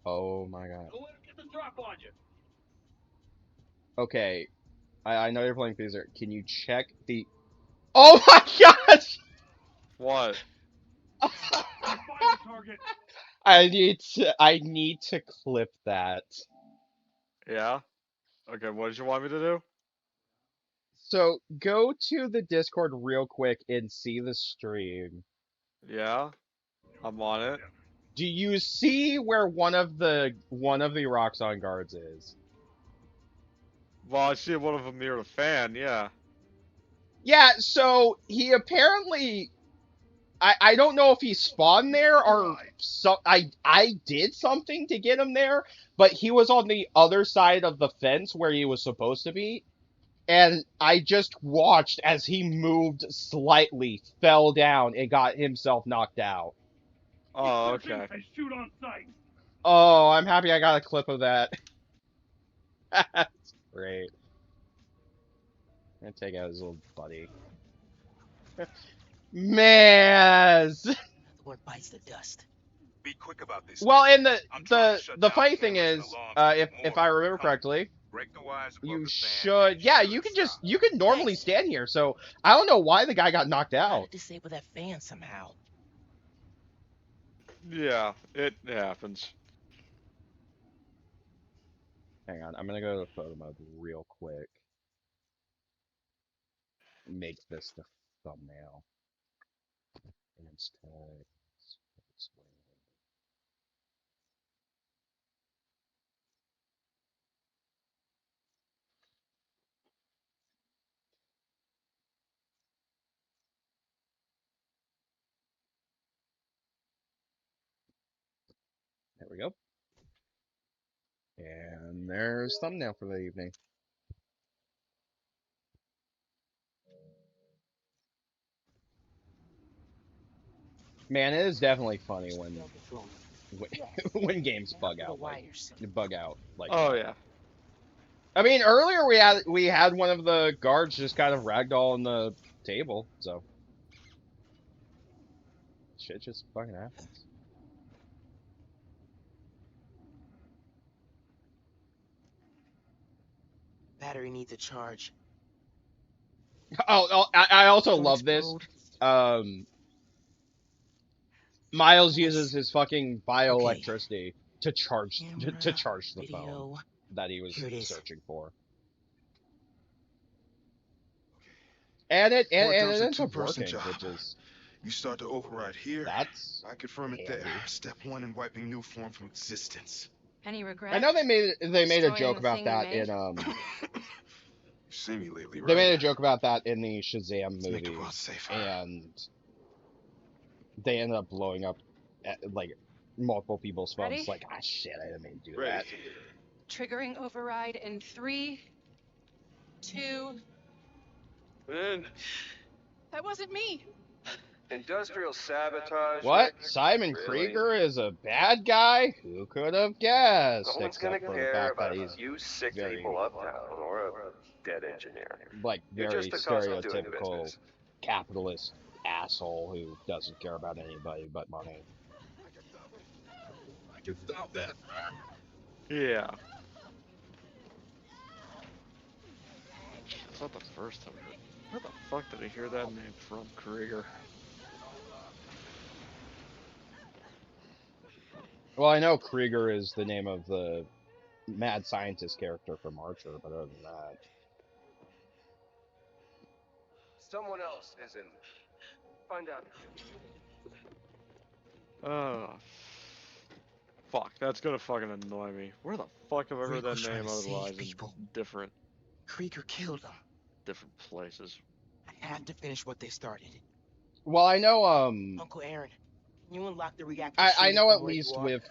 Oh my god. Don't let him get the drop on you. Okay, I know you're playing Phaser. Can you check the? Oh my gosh! What? Find the target. I need to clip that. Yeah? Okay, what did you want me to do? So go to the Discord real quick and see the stream. Yeah? I'm on it. Do you see where one of the Roxxon guards is? Well, I see one of them near the fan, yeah. Yeah, so he apparently I don't know if he spawned there or so I did something to get him there, but he was on the other side of the fence where he was supposed to be. And I just watched as he moved slightly, fell down, and got himself knocked out. Oh, okay. And shoot on sight. Oh, I'm happy I got a clip of that. That's great. I'm gonna take out his little buddy. Maz! The word bites the dust. Be quick about this. Well, and I'm trying to shut the down funny thing cameras and is, alarms to if get more I people remember coming. correctly, Break the wires above you the fan should, and yeah, it you can should just, stop. you can normally Thanks. stand here. So I don't know why the guy got knocked Gotta out. disable that fan somehow. Yeah, it happens. Hang on, I'm gonna go to photo mode real quick. Make this the thumbnail. Advanced text, explain. There's thumbnail for the evening. Man, it is definitely funny when when games bug out like Oh that. yeah. I mean, earlier we had one of the guards just kind of ragdoll on the table, so shit just fucking happens. Battery needs a charge. I also Don't love this. explode. Miles Nice. uses his fucking bioelectricity to charge to Camera, charge the phone video. that he was Here it is. searching for. And it ends up two-person working, job. which is You start to override here. that's I confirm it there. handy. Step one in wiping new form from existence. Any regret? I know they made a Destroying joke the about thing we that made? in You've seen me lately, right? they made a joke about that in the Shazam Let's make the movie, world safer. and they ended up blowing up like multiple people's phones. Ready? Like, ah, shit, I didn't mean to do Ready. that. Triggering override in 3, 2. Man, That wasn't me. industrial sabotage. What? Rick? Simon Really? Krieger is a bad guy? Who could have guessed? No one's gonna Except for the care fact about that a he's few sick very, people uptown or a dead engineer. like, You're very just a cost of doing stereotypical business. capitalist asshole who doesn't care about anybody but money. I can stop that. Yeah. That's not the first time I heard. Where the fuck did I hear that name from, Krieger? Well, I know Krieger is the name of the mad scientist character from Archer, but other than that. Someone else is in. Find out. Fuck, that's gonna fucking annoy me. Where the fuck have I heard Rick that was trying name to save otherwise in people. different Krieger killed them. places? I have to finish what they started. Well, I know, Uncle Aaron, can you unlock the reactor? I know from at where you least are? with,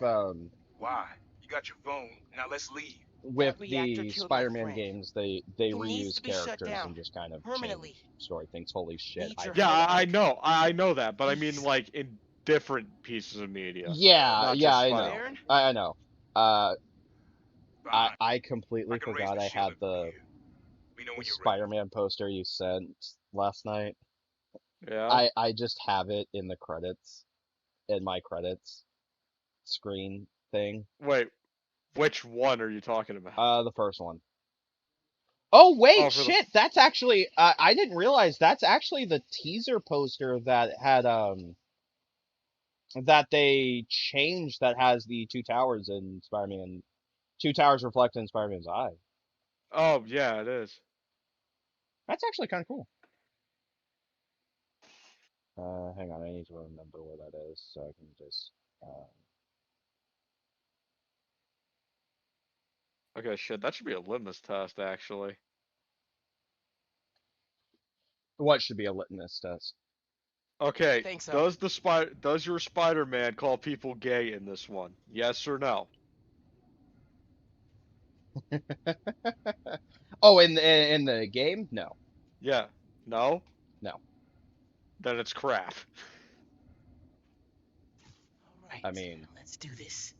Why? You got your phone. Now let's leave. with That reactor the killed my Spider-Man friend. games, they It needs reuse to be shut characters down and just kind of permanently. change story things. Holy shit! Need your Yeah, help, I Unc. know, I know that, but I mean Please. like in different pieces of media. Yeah, Not yeah, just I Spider- know, Aaron? I know. Fine. I completely I can raise forgot the I shield had and go the here. We know when you're ready. Spider-Man poster you sent last night. Yeah. I just have it in the credits, in my credits screen thing. Wait, which one are you talking about? The first one. Oh wait, Oh, for the shit! That's actually I didn't realize that's actually the teaser poster that had that they changed that has the two towers in Spider-Man, two towers reflected in Spider-Man's eye. Oh yeah, it is. That's actually kind of cool. Hang on, I need to remember where that is so I can just. Okay, shit, that should be a litmus test actually. What should be a litmus test? Okay, Thanks, Unc. does your Spider-Man call people gay in this one? Yes or no? Oh, in the game? No, Yeah. No? no. All Then it's crap. right, I mean, let's do this.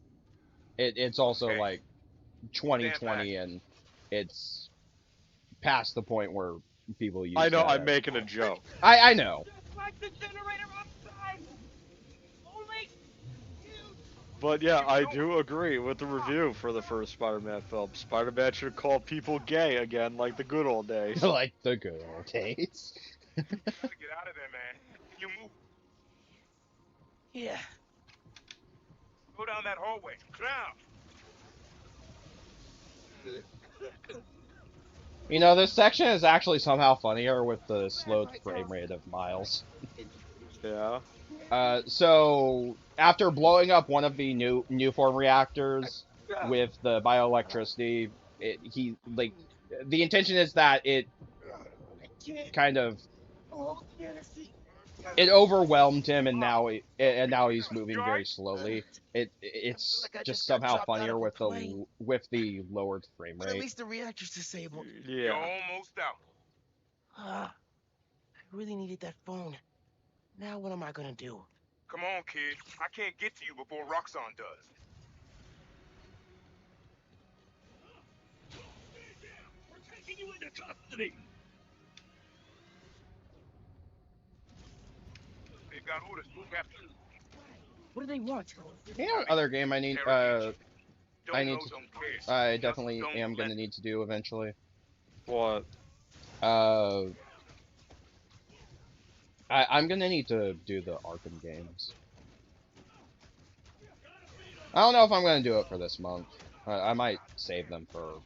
it's also Okay. like Stand 2020 back. and it's past the point where people use I know, that I'm as- making a joke. I know. Just like the generator outside. Only you. But yeah, I do agree with the review for the first Spider-Man film. Spider-Man should call people gay again like the good old days. Like the good old days. You gotta get out of there, man. Can you move? Yeah. Go down that hallway. Now. You know, this section is actually somehow funnier with the slowed frame rate of Miles. Yeah. So after blowing up one of the new form reactors with the bioelectricity, he like the intention is that it kind of Oh, fantasy. it overwhelmed him, and now he's You moving very alright? slowly. I feel It's like I just just got somehow dropped out funnier of a with plane, the lowered frame but at rate. least the reactor's disabled. You're Yeah. almost out. Ah, I really needed that phone. Now what am I gonna do? Come on, kid. I can't get to you before Roxxon does. We're taking you into custody. They've got orders to capture. What do they want? You know, what Bounty. other game Interrogation. I Don't need know, to don't care. I Just definitely don't am let gonna need to do eventually. What? Uh, I'm gonna need to do the Arkham games. I don't know if I'm gonna do it for this month. I might save them for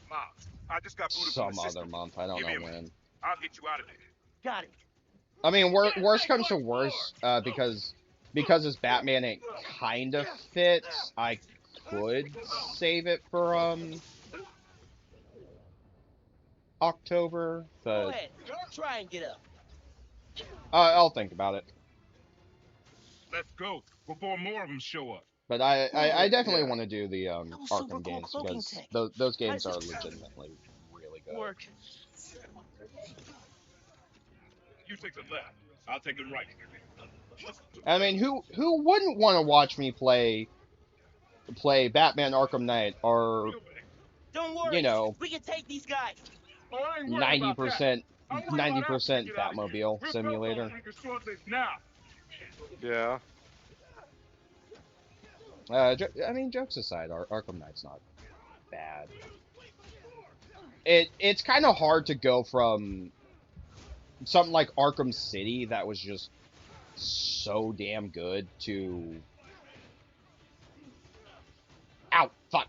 Miles, I just got booted from the some other system. month. I don't Give know me a minute. when. I'll get you out of there. Got it. I mean, worst comes to worst, because as Batman it kind of fits. I could save it for October, Go but ahead. Try and get up. I'll think about it. Let's go before more of them show up. But I definitely Yeah. want to do the That was super Arkham cool games cloaking because tech. those How games does are it legitimately really good. work? You take the left. I'll take the right. I mean, who wouldn't want to watch me play Batman Arkham Knight or, Don't you worry. know, We can take these guys. Oh, I ain't worried ninety about that. percent I'll worry about after we 90% get out of here. Batmobile We're both simulator? gonna take a short list now. Yeah. I mean, jokes aside, Arkham Knight's not bad. It's kind of hard to go from something like Arkham City that was just so damn good to ow fuck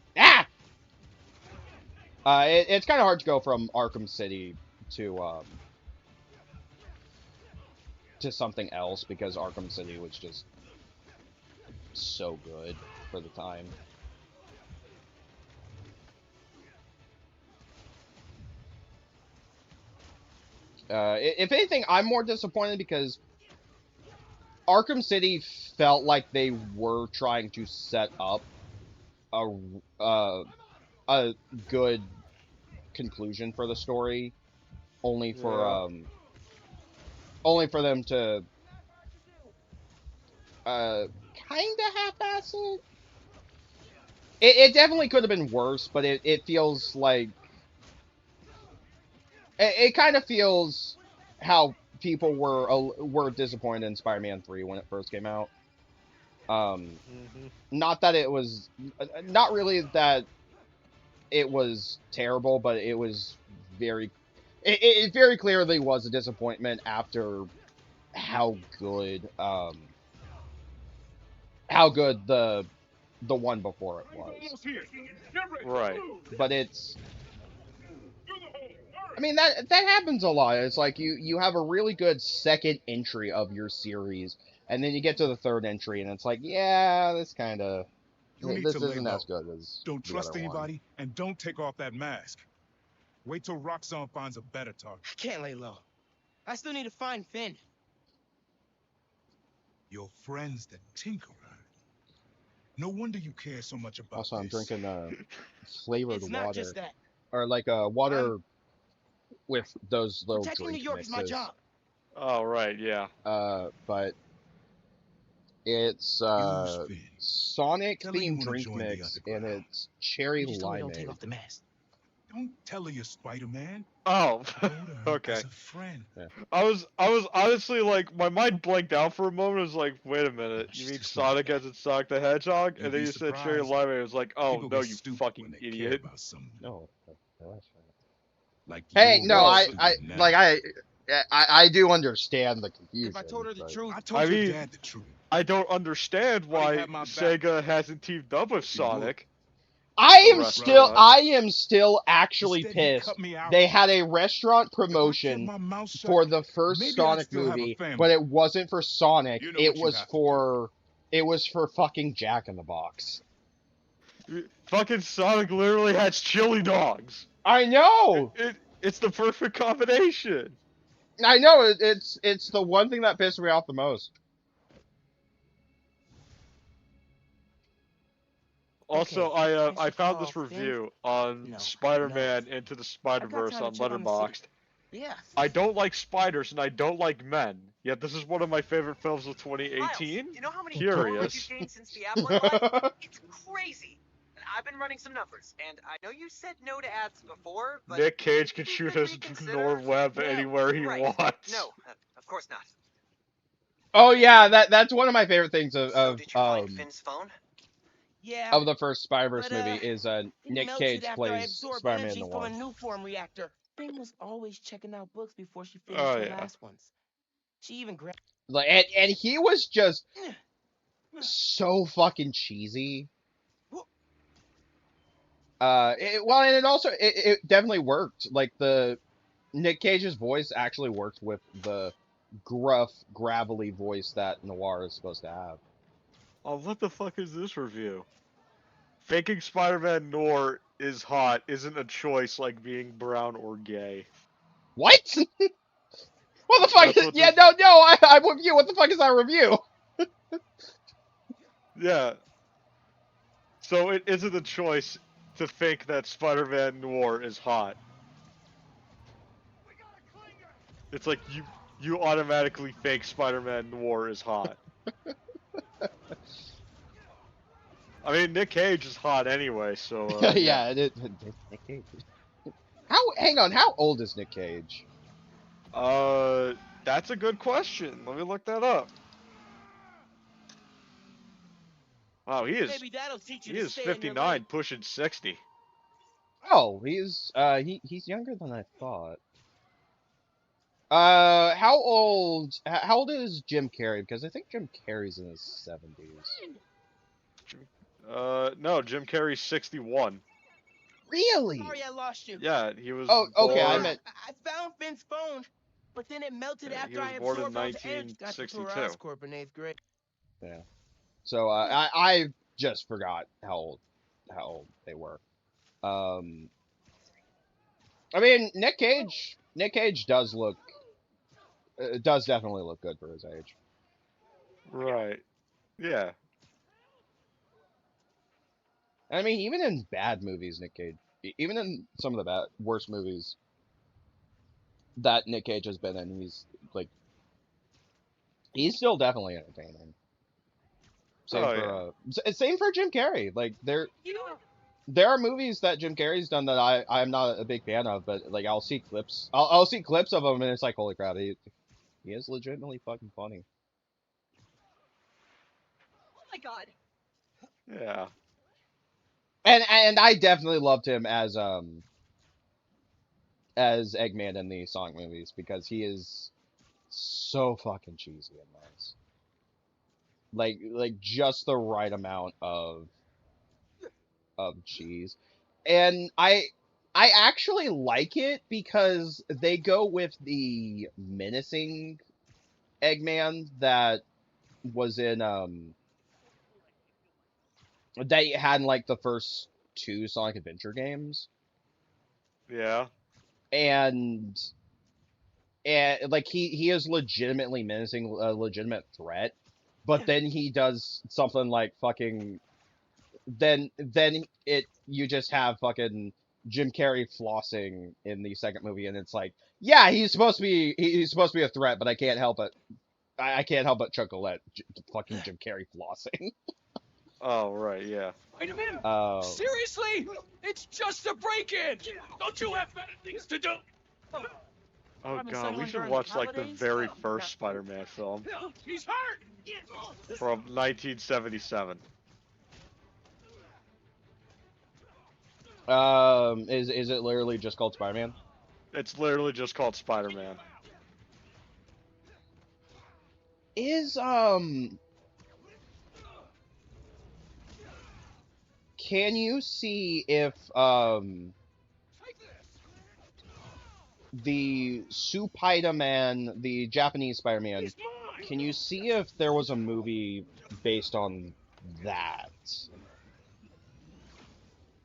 it's kind of hard to go from Arkham City to something else because Arkham City was just so good for the time. If anything, I'm more disappointed because Arkham City felt like they were trying to set up a a good conclusion for the story, only for Yeah. them to kind of half-ass it. It definitely could have been worse, but it feels like it kind of feels how people were disappointed in Spider-Man 3 when it first came out. Mhm. Not that it was, not really that it was terrible, but it was it very clearly was a disappointment after how good the one before it was. Almost here. Get ready. Right. Move. But it's, Through the hole. I Hurry. mean, that happens a lot. It's like you have a really good second entry of your series, and then you get to the third entry, and it's like, yeah, You need to this lay isn't as low. good as Don't the other trust one. anybody, and don't take off that mask. Wait till Roxxon finds a better target. I can't lay low. I still need to find Finn. Your friend's the Tinkerer. No wonder you care so much about Also, I'm this. drinking flavored It's not water, just that. or like water with those little Protecting New drink York is my mixes. job. Oh, right. Yeah. But it's Use Finn. Sonic Tell her you themed wanna drink join the mix, and underground. it's cherry You just told me don't take limeade. off the mask. Don't tell her you're Spider-Man. Oh. Go to her Okay. as a friend. Yeah. I was honestly like, my mind blanked out for a moment. I was like, wait a minute, you She's mean too smart Sonic for as that. in Sonic the Hedgehog? You'd And then be you said Cherry surprised. Limeade. I was like, oh People no, get you stupid fucking when they care idiot. about something. No, that's fine. Like Hey, you're no, real Well, stupid now. I do understand the confusion. If I told her the but- truth, I told I your mean, dad the truth. I don't understand But he why had my back. Sega hasn't teamed up with He would. Sonic I for am restaurant. still actually Instead, he pissed. cut me out. They had a restaurant If I kept promotion my mouth shut, for the first maybe I'd Sonic still have a movie, family. but it wasn't for Sonic. You know It what you was have to for fucking Jack in the Box. Fucking Sonic literally has chili dogs. I know. It's the perfect combination. I know it's the one thing that pissed me off the most. Also, Okay, I Mr. found Carl this Finn? review on No, no. Spider-Man Into the I've got Spider-Verse time to on check on the city. Letterboxd. Yeah. I don't like spiders and I don't like men. Yet this is one of my favorite films of Miles, 2018. do you know how many followers you've Curious. gained since the app went live? It's crazy. And I've been running some numbers, and I know you said no to ads before, but Nick Cage maybe can we shoot could his reconsider. Norweb No. anywhere he Right. wants. No, of course not. Oh yeah, that's one of my favorite things So, did you find Finn's phone? Yeah, of the first Spider-Verse but movie is it Nick melted Cage after I plays absorbed Spider-Man in energy the from a War. new form reactor. Finn was always checking out books before she finished Oh her yeah. last ones. She even grabbed. Like and he was just so fucking cheesy. Well, and it also it definitely worked. Like the Nick Cage's voice actually worked with the gruff, gravelly voice that Noir is supposed to have. Oh, what the fuck is this review? Faking Spider-Man Noir is hot isn't a choice like being brown or gay. What? What the fuck? That's what Yeah, this. no, I'm with you. What the fuck is that review? Yeah. So it isn't a choice to think that Spider-Man Noir is hot. It's like you automatically think Spider-Man Noir is hot. I mean, Nick Cage is hot anyway, so yeah. Yeah, Nick Cage. How? Hang on. How old is Nick Cage? Uh, that's a good question. Let me look that up. Wow, Maybe that'll teach you he to is stay in your lane. 59, pushing 60. Oh, he's younger than I thought. How old is Jim Carrey? Because I think Jim Carrey's in his 70s. No, Jim Carrey's 61. Really? Sorry I lost you. Yeah, he was Oh, okay. I born. meant I found Finn's phone, but then it melted Yeah, he after was I born in absorbed all the energy. Got to for 1962. Oscorp in 8th grade. yeah. So I just forgot how old they were. Um, I mean Nick Cage does definitely look good for his age. Right. Yeah. I mean, even in bad movies, Nick Cage, even in some of the worst movies that Nick Cage has been in, like he's still definitely entertaining. Oh yeah. Same for Jim Carrey. Like there are movies that Jim Carrey's done that I'm not a big fan of, but like I'll see clips. I'll see clips of him and it's like holy crap, he is legitimately fucking funny. Oh my god. Yeah. And I definitely loved him as Eggman in the Sonic movies because he is so fucking cheesy in those. Like just the right amount of cheese. And I actually like it because they go with the menacing Eggman that was in that you had in like the first two Sonic Adventure games. Yeah. And like he is legitimately menacing, a legitimate threat, but then he does something like fucking then it you just have fucking Jim Carrey flossing in the second movie, and it's like, yeah, he's supposed to be a threat, but I can't help but chuckle at fucking Jim Carrey flossing. Oh right. Yeah. Wait a minute. Uh, Seriously? It's just a break-in. Don't you have better things to do? Oh Robin god, sent we one should during the watch like the holidays? very No. first Spider-Man film He's hurt. from 1977. is it literally just called Spider-Man? It's literally just called Spider-Man. Is can you see if the Spider-Man, the Japanese Spider-Man, can you see if there was a movie based on that?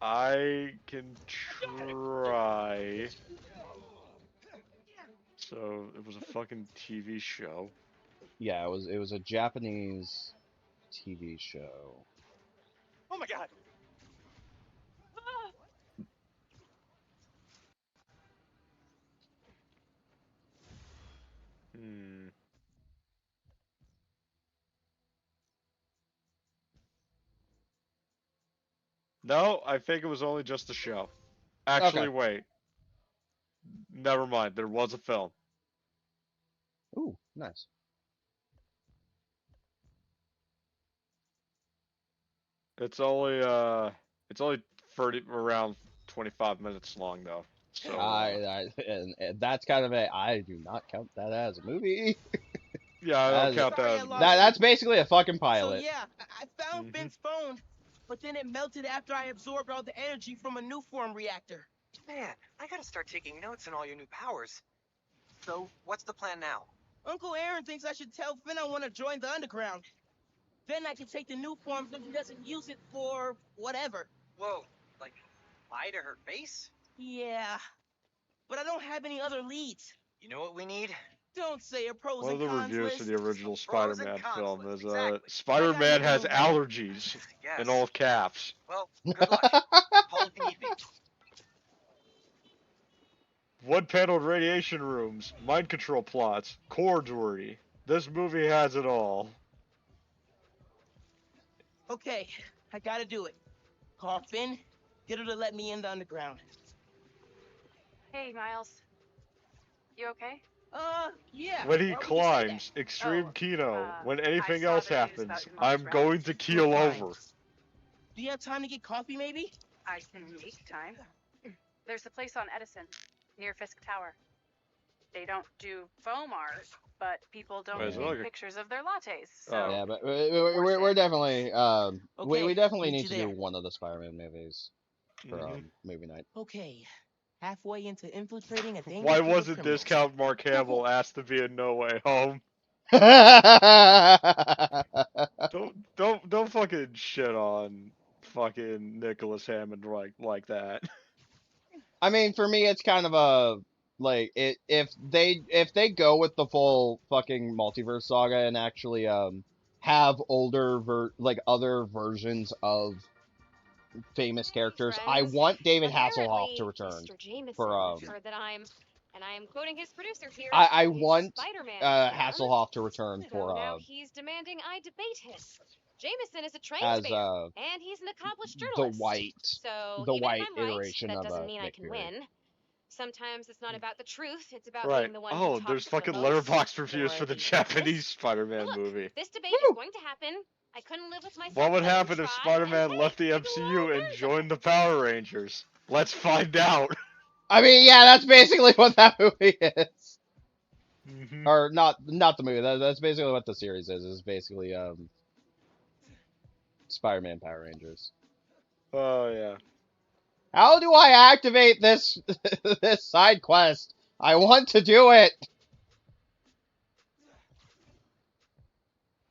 I can try. So it was a fucking TV show. Yeah, it was a Japanese TV show. Oh my god! Hmm. No, I think it was only just a show. Okay. Actually, wait. Never mind. There was a film. Ooh, nice. It's only 30 around 25 minutes long though. So And that's kind of I do not count that as a movie. yeah, I don't That, count Sorry that I as a lost movie. you. that's basically a fucking So pilot. yeah, I found Hmm. Ben's phone, but then it melted after I absorbed all the energy from a new form reactor. Man, I gotta start taking notes on all your new powers. So, what's the plan now? Uncle Aaron thinks I should tell Finn I want to join the underground. Then I can take the new form so he doesn't use it for whatever. Whoa, like, lie to her face? Yeah, but I don't have any other leads. You know what we need? Don't say a pros One of and the cons reviews for list. the original Pros and Spider-Man cons film list, is exactly. I got Spider-Man nothing has on that. allergies in Yes. all caps. Well, good luck. How long can you think? Wood-paneled radiation rooms, mind control plots, corridor. This movie has it all. Okay, I gotta do it. Call Finn, get her to let me in the underground. Hey, Miles. You okay? Yeah. When he Why would you say that? climbs, extreme Oh, Kino. When I anything saw else the news about happens, your mom's I'm wreck. going to We're keel fine. over. Do you have time to get coffee, maybe? I can make time. There's a place on Edison, near Fisk Tower. They don't do foam art, but people don't Wait, is it Yeah. take like pictures of their lattes, Oh. so Yeah, but more we're standards. definitely we Okay, definitely meet need you to do there. one of the Spider-Man movies for Hmm. movie night. Okay, halfway into infiltrating a Why dangerous group of wasn't criminals. Discount Mark Hamill asked to be in No Way Home? Don't fucking shit on fucking Nicholas Hammond like that. I mean, for me, it's kind of a like if they go with the full fucking multiverse saga and actually have like other versions of famous Hey, characters, I friends. want David Hasselhoff to Apparently, return Mr. for Jameson heard that and I am quoting his producer here, I a want Spider-Man fan. Hasselhoff to return So for now he's demanding I debate him. Jameson is a trained as bear, and he's an accomplished the journalist. white So the even if white I'm right, iteration that of doesn't mean I Nick can Fury. win. Sometimes it's not about the truth, it's about Right. being the one who Oh, there's talks the fucking most, letterbox reviews or for the the quickest. Japanese Spider-Man Look, movie. this debate is going to happen. I couldn't live with myself What would if I didn't happen if try, and Spider-Man hey, left the maybe we'll all MCU and learn something. joined the Power Rangers? Let's find out. I mean, yeah, that's basically what that movie is. Hmm. Or not the movie. That's basically what the series is. Is basically Spider-Man Power Rangers. Oh yeah. How do I activate this this side quest? I want to do it.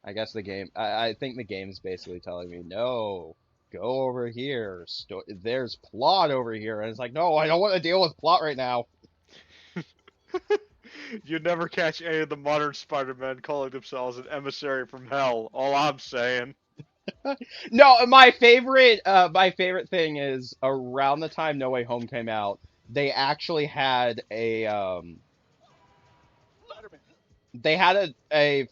I guess the game. I think the game's basically telling me no. Go over here. There's plot over here, and it's like, no, I don't want to deal with plot right now. You never catch any of the modern Spider-Men calling themselves an emissary from hell. All I'm saying. No, my favorite thing is around the time No Way Home came out, they actually had a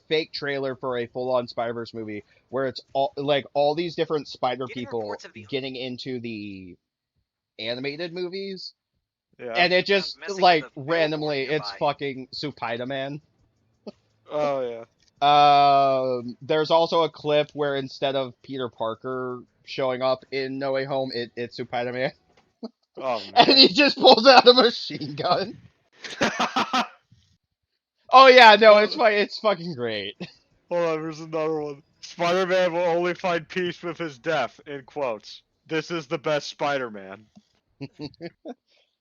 fake trailer for a full-on Spider-Verse movie where it's all these different spider Getting people reports of the getting into the animated movies, Yeah. and it underground just messing with like a billboard randomly it's nearby. fucking Spider-Man. Oh yeah. There's also a clip where instead of Peter Parker showing up in No Way Home, it's Spider-Man, Oh and man. he just pulls out a machine gun. Oh yeah, no, it's Oh, fine. It's fucking great. hold on, here's another one. Spider-Man will only find peace with his death, in quotes. This is the best Spider-Man.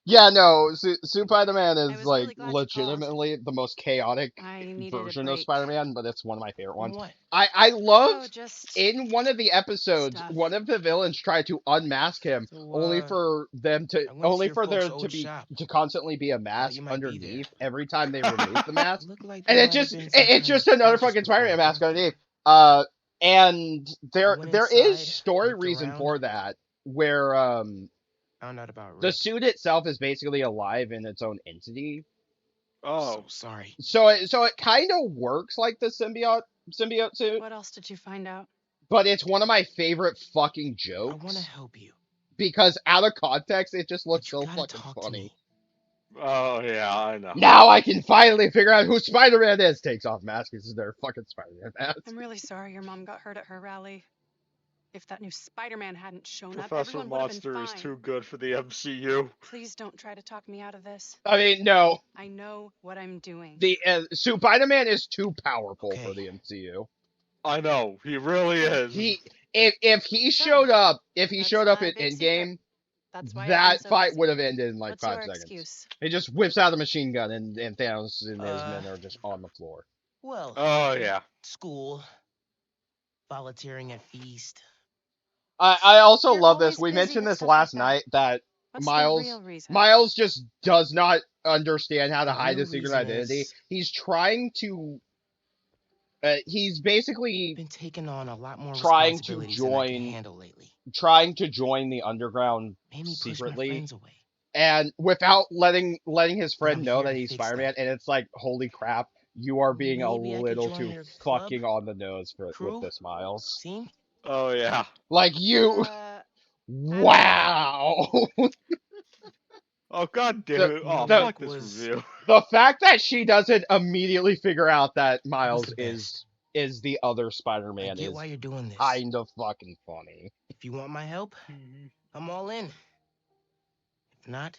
Yeah, no, Spider-Man I is was like really glad you called. legitimately the most chaotic I needed a version of break. Spider-Man, but it's one of my favorite From ones. what? I love Oh, just in one of the episodes, stuff. one of the villains tried to unmask him, So, only for them to I went to your folks' there to old be shop. to constantly be a Thought mask you might be there. underneath every time they remove the mask, Looked like and there might have been some it's kind just of another purchase fucking before I Spider-Man mask dumped it. underneath. And I went there is inside, story looked reason around, for that, where found out about the Rick. suit itself is basically alive in its own entity. So Oh, sorry. So it kind of works like the symbiote suit, What else did you find out? but it's one of my favorite fucking I want to jokes help you, because out of context it just looks but you so gotta fucking talk to funny. me. oh yeah, I know. Now I can finally figure out who Spider-Man is. Takes off mask. This is their fucking Spider-Man mask. I'm really sorry your mom got hurt at her rally. If that new Spider-Man hadn't shown up, Professor everyone would have been Monster is fine. too good for the MCU. Please don't try to talk me out of this. I mean, no, I know what I'm doing. the Spider-Man is too powerful for Okay. the MCU. I know, he really Good. is. He if he So, showed up that's in my big secret. Endgame, That's why I've been that so fight busy. would have ended in like What's 5 your seconds. excuse? He just whips out a machine gun and Thanos and his Uh, men are just on the floor. well, Oh yeah. school, volunteering at Feast. I also You're love this. always We busy mentioned with this stuff like last that. night that What's the real reason? Miles just does not understand how to The hide real his secret reason identity. is He's trying to he's basically been taking on a lot more trying to responsibilities than I can join handle lately. the underground Made me push my secretly friends away. and without letting his But friend I'm know here that to he's fix Spider-Man, that. and it's like, holy crap, you are being a Maybe I could little join too your club, fucking on the nose with crew, this, Miles. team. Oh yeah. Like you I don't know. wow. Oh god damn the it. You know, Oh the fuck Rick this was review. the fact that she doesn't immediately figure out that he was Miles the best. is the other I Spider-Man get why is you're doing this. kind of fucking funny. If you want my help, I'm all in. If not,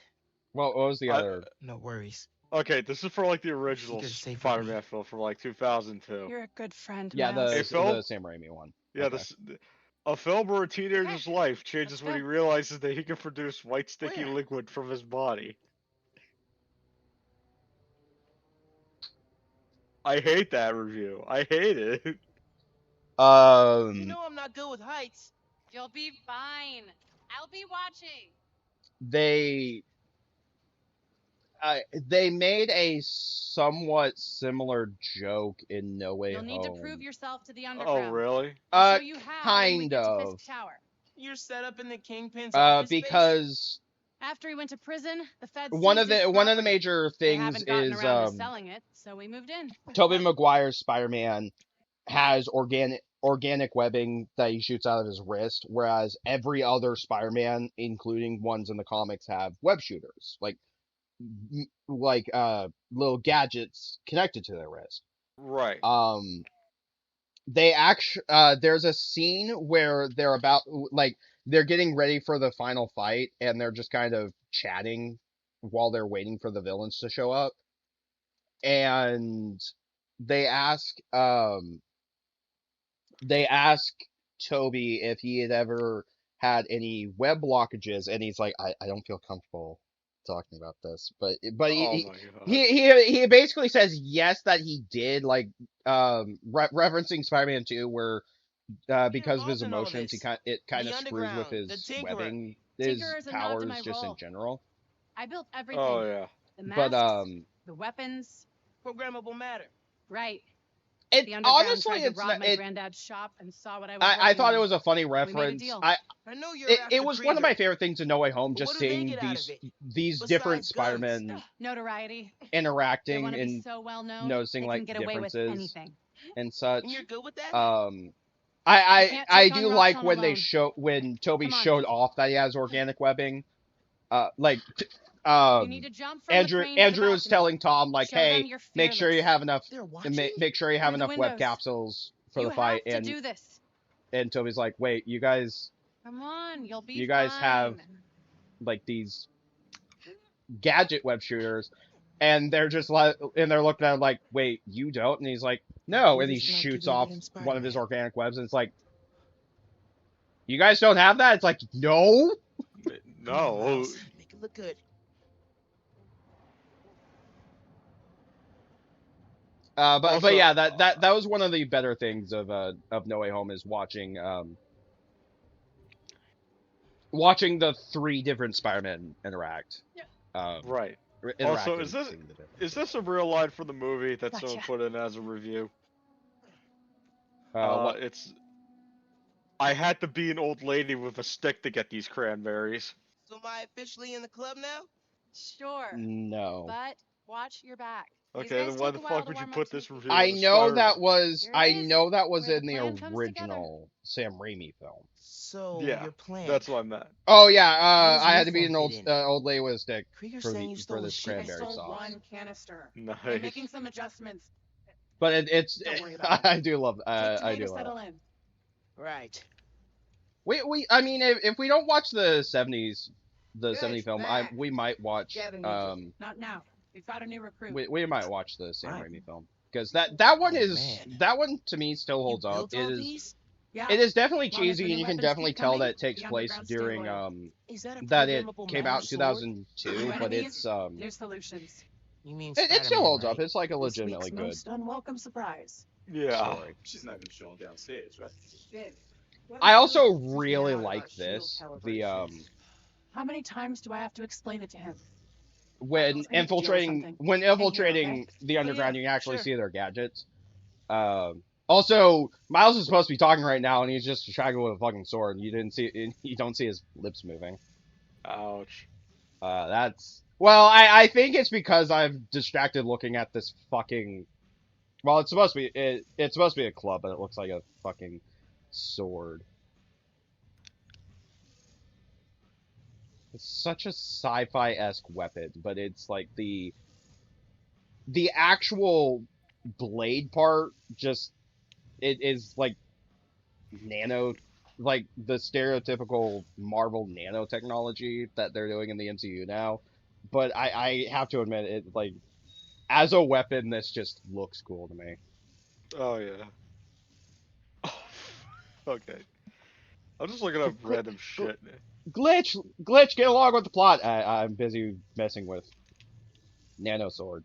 Well, what was the I, other? no worries. okay, this is for like the original Secret's safe with me. Spider-Man film from like 2002. You're a good friend, Yeah, Miles. A film? the Sam Raimi one. Yeah, Okay. this a film where a teenager's life changes Let's when go. he realizes that he can produce white sticky Where? liquid from his body. I hate that review. I hate it. You know I'm not good with heights. You'll be fine. I'll be watching. They they made a somewhat similar joke in No Way You'll need to Home. prove yourself to the Oh underground. really? I'll show you how when we Kind get to of. Fisk Tower. You're set up in the Kingpin's office space? Because After he went to prison, the feds one of seized his the property. major They things haven't gotten is around to selling it, so we moved in. Tobey Maguire's Spider-Man has organic webbing that he shoots out of his wrist, whereas every other Spider-Man, including ones in the comics, have web shooters, like little gadgets connected to their wrist. Right. They actually there's a scene where they're about like they're getting ready for the final fight and they're just kind of chatting while they're waiting for the villains to show up, and they ask they ask Toby if he had ever had any web blockages, and he's like, I don't feel comfortable talking about this, but Oh he my god. he basically says yes that he did, like referencing Spider-Man 2, where How'd you get because of his involved in all emotions, this? it kind The of screws with underground, the his Tinkerer. webbing, his Tinkerer's a nod to my powers just in role. general. I built everything. Oh yeah. The But masks, the weapons. Programmable matter. Right. it The underground honestly tried to it's rob not, my it granddad's shop and saw what I was I working thought it on. was a funny We made a reference. deal. I know you're It after was one of Krieger, my favorite things in No Way Home, but what just do they seeing get out of it? these different Besides guns? Spider-Men Notoriety. They interacting want to be and so well known. noticing They like can get away with differences anything. and such. And you're good with that? I can't I take on do like Roxxon when alone. when Toby Come on. showed off that he has organic webbing. Like You need to jump from the crane to the Andrew was balcony. telling Tom like, Show them hey, you're make sure you fearless. have enough They're watching? make sure you have Through the enough web windows. capsules for You the fight, have to do this. and Toby's like, wait, you guys Come on, you'll be have fine. like these gadget web shooters, and they're just like, and they're looking at him like, wait, you don't? And he's like, no, and he Just like shoots your off goddamn one of his Spider-Man. organic webs, and it's like, you guys don't have that? It's like, no. Come on, No. Miles. Make it look good. But Also, yeah, that was one of the better things of No Way Home is watching the three different Spider-Men interact. Yeah. right. Also, Interact is and this seeing the is differences. this a real line for the movie that someone Gotcha. put in as a review? What? It's I had to be an old lady with a stick to get these cranberries. So am I officially in the club now? Sure. No. But watch your back. These Okay, guys then why take the a while fuck to would you warm up put to the this heat. review in the Spider-Man? Here it I is, know that was where the in the plan comes together. original Sam Raimi film. So Yeah, your plan. that's what I meant. Oh yeah, Where does I your had to be form an fit in? old lady with a stick Krieger for saying you stole his shit. I cranberry stole sauce. one canister. Nice. I'm making some adjustments. But it's Don't worry about it. I do love Take I today do to love it. settle in. Right. We I mean if we don't watch the 70 film, Back. we might watch Not now. We've got a new recruit. we might watch the Sam Right. Raimi film because that one Oh, is man. that one to me still You holds up. built all these? Yeah. It is definitely Long as the cheesy new and you can weapons definitely keep tell coming, that it takes the place underground stay during loyal. Is that a that it programmable came metal out in sword? 2002, New but enemies, new solutions. You mean it still Spider-Man, holds right? up. It's like a This legitimately week's good most unwelcome surprise. Yeah. story. She's not gonna show him downstairs, right? I also really like this. The How many times do I have to explain it to him? when I need to deal with something. Hang here, infiltrating okay? the Oh, underground, yeah, you actually sure. see their gadgets. Also, Miles is supposed to be talking right now, and he's just distracted with a fucking sword. You don't see his lips moving. Ouch. That's well, I think it's because I'm distracted looking at this fucking. Well, it's supposed to be a club, but it looks like a fucking sword. It's such a sci-fi-esque weapon, but it's like the actual blade part just it is like nano like the stereotypical Marvel nanotechnology that they're doing in the MCU now. But I have to admit it like as a weapon this just looks cool to me. Oh yeah. Okay. I'm just looking up Gl- random gl- shit. glitch, get along with the plot. I'm busy messing with nano sword.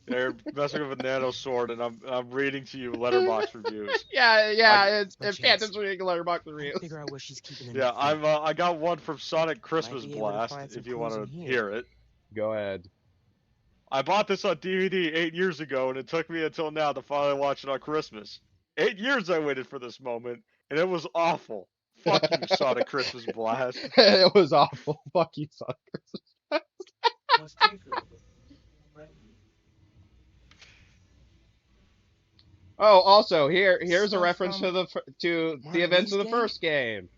Yeah, you're messing with a nano sword, and I'm reading to you letterbox reviews. Yeah, I My it's chance. Phantom's reading letterbox Gotta reviews. figure out where she's keeping the yeah, new thing. I got one from Sonic Christmas Might be able to Blast. find some If you clues want in to here. hear it. Go ahead. I bought this on DVD 8 years ago, and it took me until now to finally watch it on Christmas. 8 years I waited for this moment, and it was awful. Fuck you, Sonic Christmas Blast. It was awful. Fuck you, suckers. Oh, also here's a Stuff reference from to the events Marvin's of the game? first game.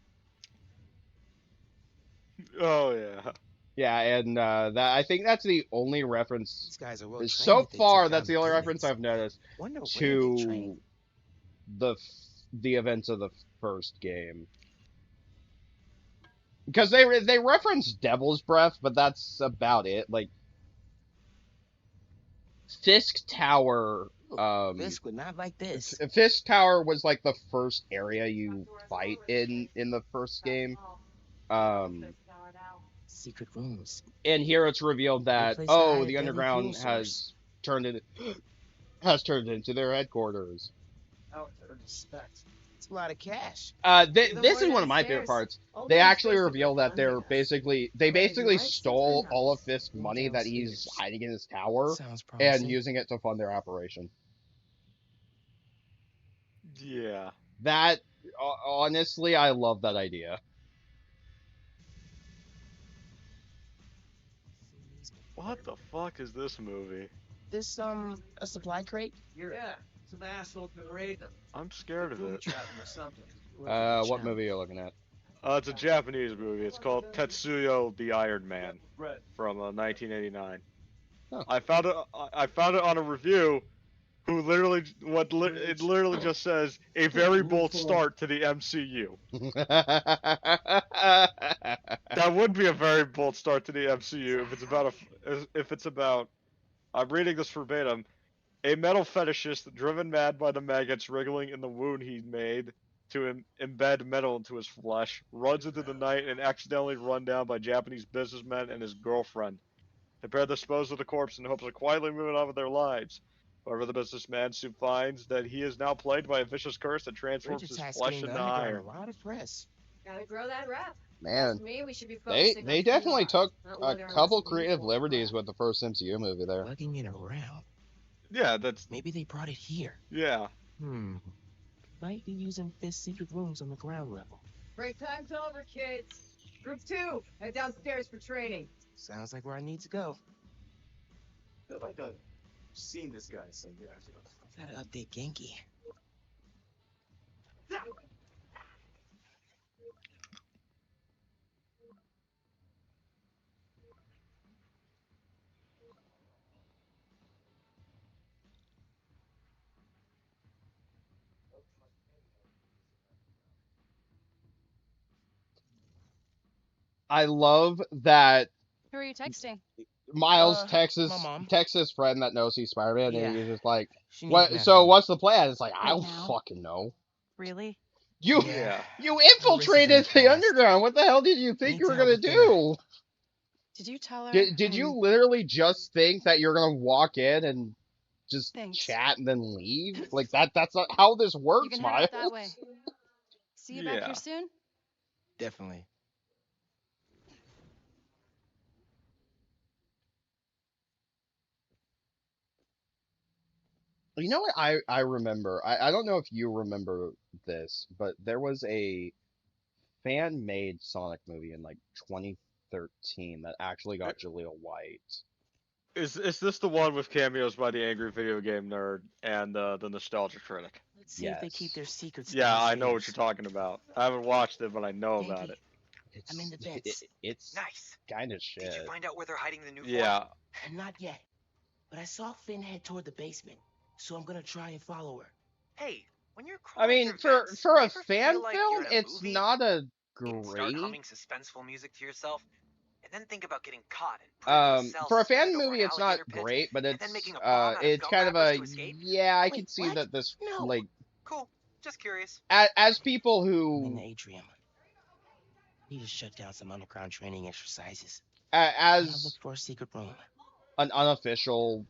Oh yeah. Yeah, and that I think that's the only reference These guys are well trained so if they took far. down That's the the only reference demons. I've noticed Wonder where they train. to the events of the first game. Because they reference Devil's Breath, but that's about it. Like Fisk Tower. This would not like this. Fisk Tower was like the first area you fight in the first game. Secret rooms. And here it's revealed that place to hide a the deadly underground fuel source. has turned into their headquarters. It's a lot of cash. This is one of my favorite parts. They actually reveal that they basically stole all of Fisk's money that he's hiding in his tower Sounds promising. and using it to fund their operation. Yeah. That honestly, I love that idea. What the fuck is this movie? This a supply crate? Yeah, some asshole can raid them. I'm scared of it. Or something. What movie are you looking at? It's a Japanese movie. It's called Tetsuyo the Iron Man from 1989. Huh. I found it on a review. Who literally it literally just says a very bold start to the MCU. That would be a very bold start to the MCU if it's about I'm reading this verbatim. A metal fetishist driven mad by the maggots wriggling in the wound he made to embed metal into his flesh runs into the night and accidentally run down by Japanese businessmen and his girlfriend. Prepare to dispose of the corpse in hopes of quietly moving on with their lives. However, the businessman soon finds that he is now plagued by a vicious curse that Bridge transforms his attacks flesh getting the into underground a iron. lot of press. Gotta grow that rep. Man, Me, we should be they focusing on they definitely PR, took not a lugging around this couple room creative full of liberties crap. with the first MCU movie there. Lugging it around. Yeah, that's Maybe they brought it here. yeah. Might be using Fifth secret rooms on the ground level. Break time's over, kids. Group 2, head downstairs for training. Sounds like where I need to go. I feel like I've seen this guy somewhere. Gotta update Genki. I love that Who are you texting? Miles My mom. texts his friend that knows he's Spider-Man, Yeah. and he's just like, She needs "What? me at So home. what's the plan?" It's like, I Right don't now? fucking know. Really? You Yeah. you Her wrist is in infiltrated the the cast. underground. What the hell did you think Need you to were help gonna with dinner. do? Did you tell her? Did you literally just think that you're gonna walk in and just Thanks. chat and then leave? Like that's not how this You works, can head Miles. out that way. See you back Yeah. here soon? Definitely. You know what I remember? I don't know if you remember this, but there was a fan-made Sonic movie in like 2013 that actually got Jaleel White. Is this the one with cameos by the angry video game nerd and the nostalgia critic? Let's see if they keep Yes. their secrets Yeah, I downstairs. know what you're talking about. I haven't watched it, but I know about Genki, it. It's I'm in the vents. it's Nice. kind of shit. Did you find out where they're hiding the new form? Yeah. Not yet. But I saw Finn head toward the basement, so I'm gonna try and follow her. Hey, when you're I crawling mean, through vents, for you a ever fan feel like film, you're in a it's movie? not a You start great. humming suspenseful music to yourself, and then think about getting caught and put into a cell For a suspended fan over movie, an it's not alligator pit, great, but and then making a bomb out of it's gum kind of wrappers a to escape? yeah. I Wait, could see what? that this No. like Cool. Just curious. as people I'm in who the atrium. Need to shut down some underground training exercises. I have as looked for a secret room. an unofficial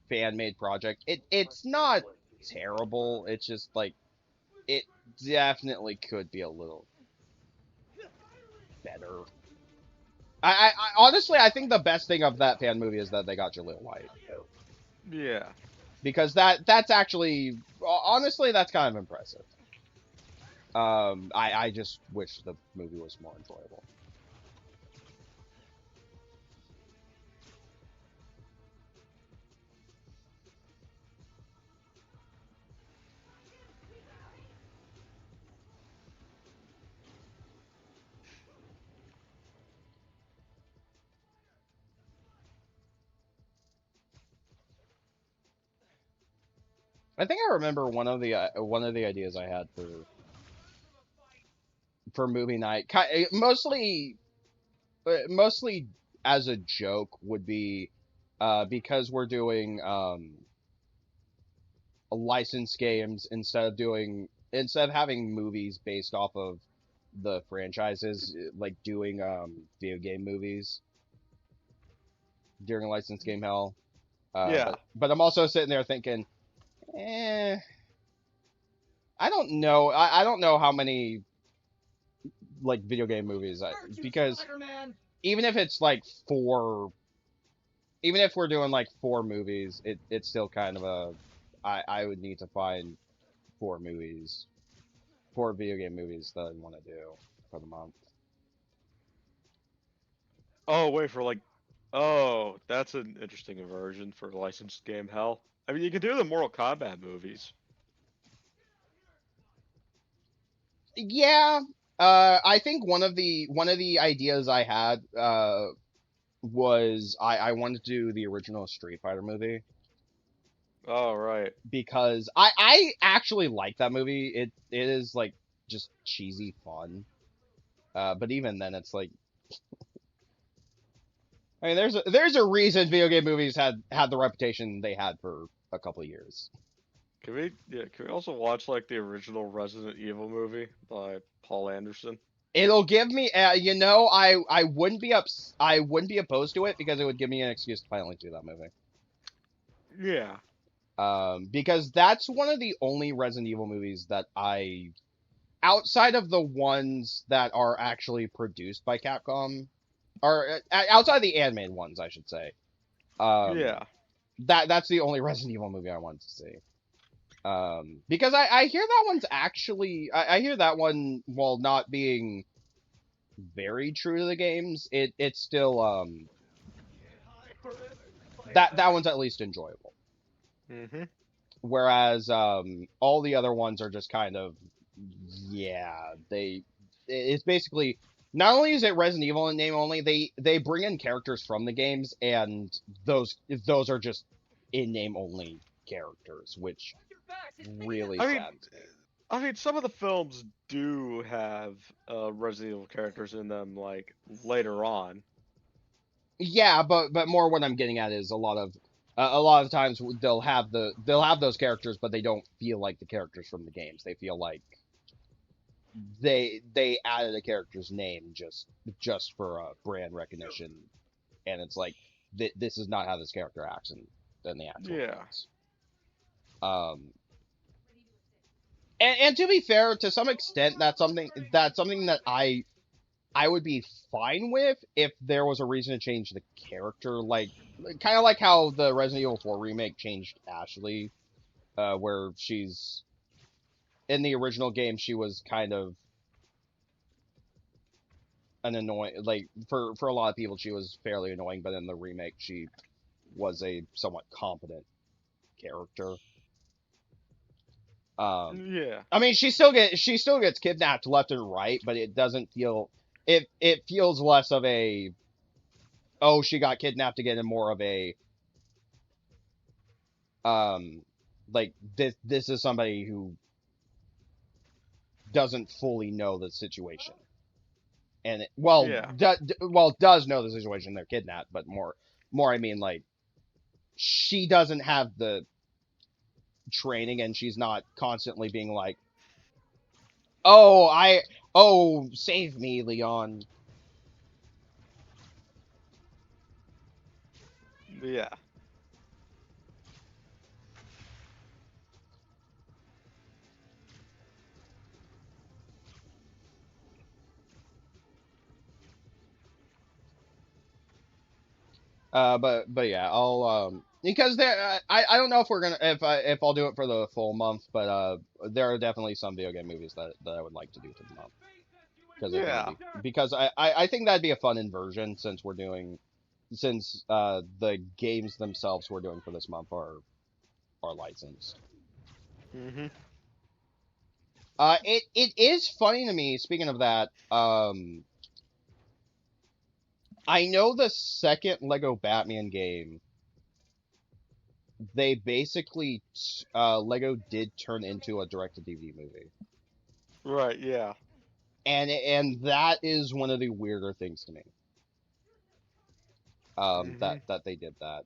fan made project, it's not terrible. It's just like it definitely could be a little better. I honestly I think the best thing of that fan movie is that they got Jaleel White Yeah. because that's actually honestly that's kind of impressive. I just wish the movie was more enjoyable. I think I remember one of the ideas I had for movie night, mostly as a joke, would be because we're doing licensed games instead of having movies based off of the franchises, like doing video game movies during licensed game hell. Yeah. But I'm also sitting there thinking, eh, I don't know. I don't know how many like video game movies because Spider-Man. even if it's like even if we're doing like 4 movies, it's still kind of I would need to find 4 movies, 4 video game movies that I want to do for the month. Oh, wait for like. Oh, that's an interesting version for licensed game hell. I mean, you could do the Mortal Kombat movies. Yeah, I think one of the ideas I had was I wanted to do the original Street Fighter movie Oh, right. because I actually like that movie. It is like just cheesy fun. But even then, it's like I mean, there's a reason video game movies had the reputation they had for a couple of years. Can we also watch like the original Resident Evil movie by Paul Anderson? It'll give me, I wouldn't be opposed to it because it would give me an excuse to finally do that movie. Yeah. Because that's one of the only Resident Evil movies that outside of the ones that are actually produced by Capcom, or outside the animated ones, I should say. Yeah. That's the only Resident Evil movie I wanted to see. Because I hear that one's actually I hear that one, while not being very true to the games, it's still that one's at least enjoyable. Mhm. Whereas all the other ones are just kind of, yeah, it's basically, not only is it Resident Evil in name only, they bring in characters from the games, and those are just in name only characters, which really I mean, saddens me. some of the films do have Resident Evil characters in them, like later on. Yeah, but more what I'm getting at is a lot of times they'll have those characters, but they don't feel like the characters from the games. They feel like they added a character's name just for brand recognition, and it's like, this is not how this character acts in the actual Yeah. games. And to be fair, to some extent, that's something that I would be fine with if there was a reason to change the character, like kind of like how the Resident Evil 4 remake changed Ashley, where she's in the original game she was kind of an annoying, like for a lot of people she was fairly annoying, but in the remake she was a somewhat competent character. Yeah. I mean, she still gets kidnapped left and right, but it doesn't feel, it feels less of a, oh, she got kidnapped again, and more of a, um like, this is somebody who doesn't fully know the situation, and Yeah. does know the situation, they're kidnapped, but more I mean, like, she doesn't have the training, and she's not constantly being like, oh, save me, Leon. Yeah. But yeah, I'll because I don't know if we're gonna, if I'll do it for the full month, but there are definitely some video game movies that I would like to do for the month, because I think Yeah. I think that'd be a fun inversion, since the games themselves we're doing for this month are licensed. Mhm. It is funny to me. Speaking of that, I know the second Lego Batman game, they basically, Lego did turn into a direct-to-DVD movie, Right. Yeah. and that is one of the weirder things to me. Mhm. That they did that.